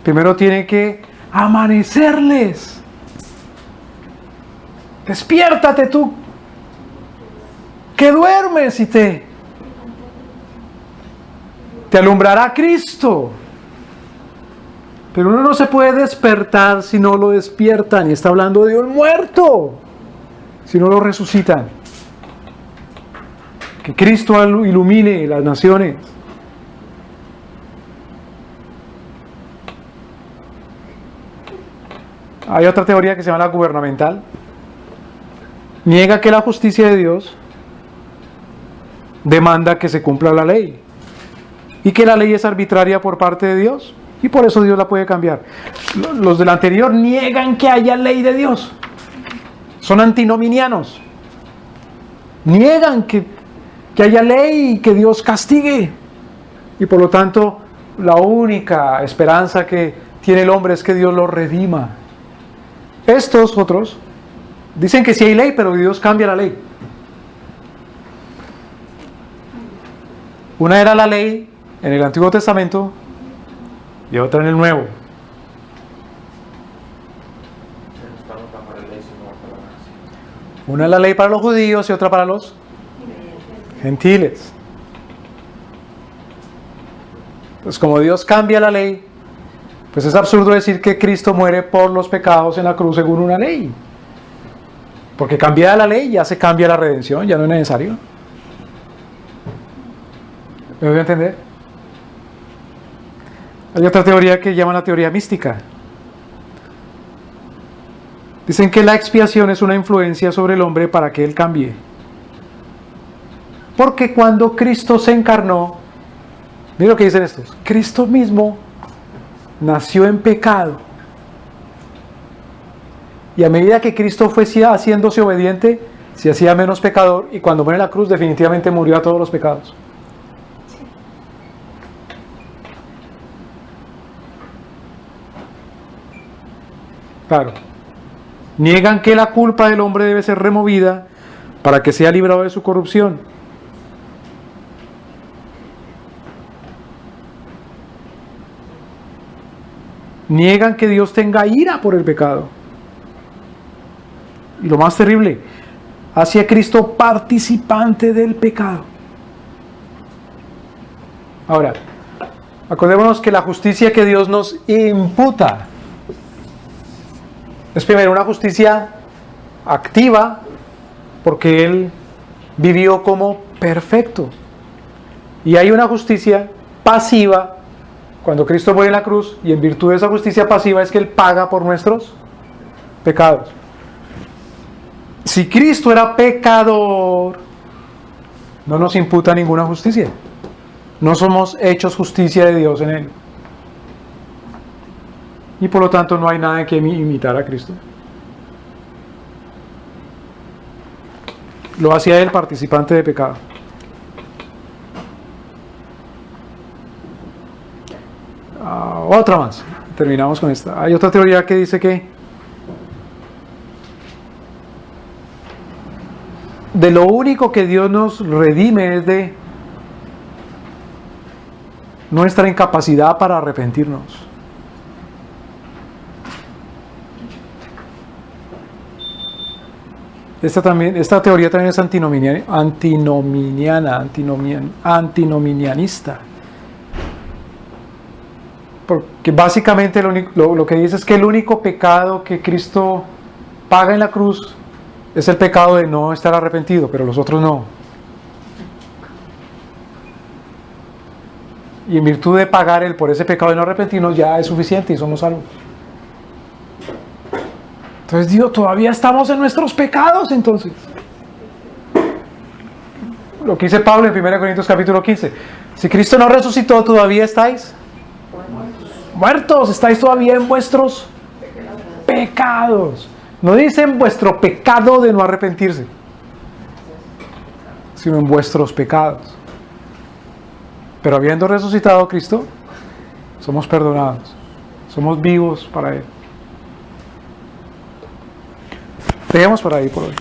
Primero tienen que amanecerles. Despiértate tú, que duermes, y te alumbrará Cristo. Pero uno no se puede despertar si no lo despiertan, y está hablando de un muerto, si no lo resucitan. Que Cristo ilumine las naciones. Hay otra teoría que se llama la gubernamental. Niega que la justicia de Dios demanda que se cumpla la ley y que la ley es arbitraria por parte de Dios y por eso Dios la puede cambiar. Los del anterior niegan que haya ley de Dios. Son antinominianos. Niegan que haya ley y que Dios castigue. Y por lo tanto, la única esperanza que tiene el hombre es que Dios lo redima. Estos otros dicen que sí hay ley, pero Dios cambia la ley. Una era la ley en el Antiguo Testamento y otra en el Nuevo. Una es la ley para los judíos y otra para los gentiles. Pues como Dios cambia la ley, pues es absurdo decir que Cristo muere por los pecados en la cruz según una ley. Porque cambiada la ley ya se cambia la redención, ya no es necesario. ¿Me voy a entender? Hay otra teoría que llaman la teoría mística. Dicen que la expiación es una influencia sobre el hombre para que él cambie. Porque cuando Cristo se encarnó, mira lo que dicen estos, Cristo mismo nació en pecado. Y a medida que Cristo fue haciéndose obediente, se hacía menos pecador, y cuando muere en la cruz definitivamente murió a todos los pecados. Claro. Niegan que la culpa del hombre debe ser removida para que sea librado de su corrupción. Niegan que Dios tenga ira por el pecado. Y lo más terrible, hace a Cristo participante del pecado. Ahora, acordémonos que la justicia que Dios nos imputa es primero una justicia activa, porque Él vivió como perfecto. Y hay una justicia pasiva, cuando Cristo muere en la cruz, y en virtud de esa justicia pasiva es que Él paga por nuestros pecados. Si Cristo era pecador, no nos imputa ninguna justicia. No somos hechos justicia de Dios en Él. Y por lo tanto no hay nada que imitar a Cristo. Lo hacía Él participante de pecado. Otra más. Terminamos con esta. Hay otra teoría que dice que de lo único que Dios nos redime es de nuestra incapacidad para arrepentirnos. Esta teoría también es antinominianista. Porque básicamente lo que dice es que el único pecado que Cristo paga en la cruz es el pecado de no estar arrepentido, pero los otros no. Y en virtud de pagar Él por ese pecado de no arrepentirnos, ya es suficiente y somos salvos. Entonces, Dios, todavía estamos en nuestros pecados, entonces. Lo que dice Pablo en 1 Corintios capítulo 15. Si Cristo no resucitó, todavía estáis muertos, estáis todavía en vuestros pecados. No dice en vuestro pecado de no arrepentirse, sino en vuestros pecados. Pero habiendo resucitado Cristo, somos perdonados, somos vivos para Él. Dejemos por ahí por hoy.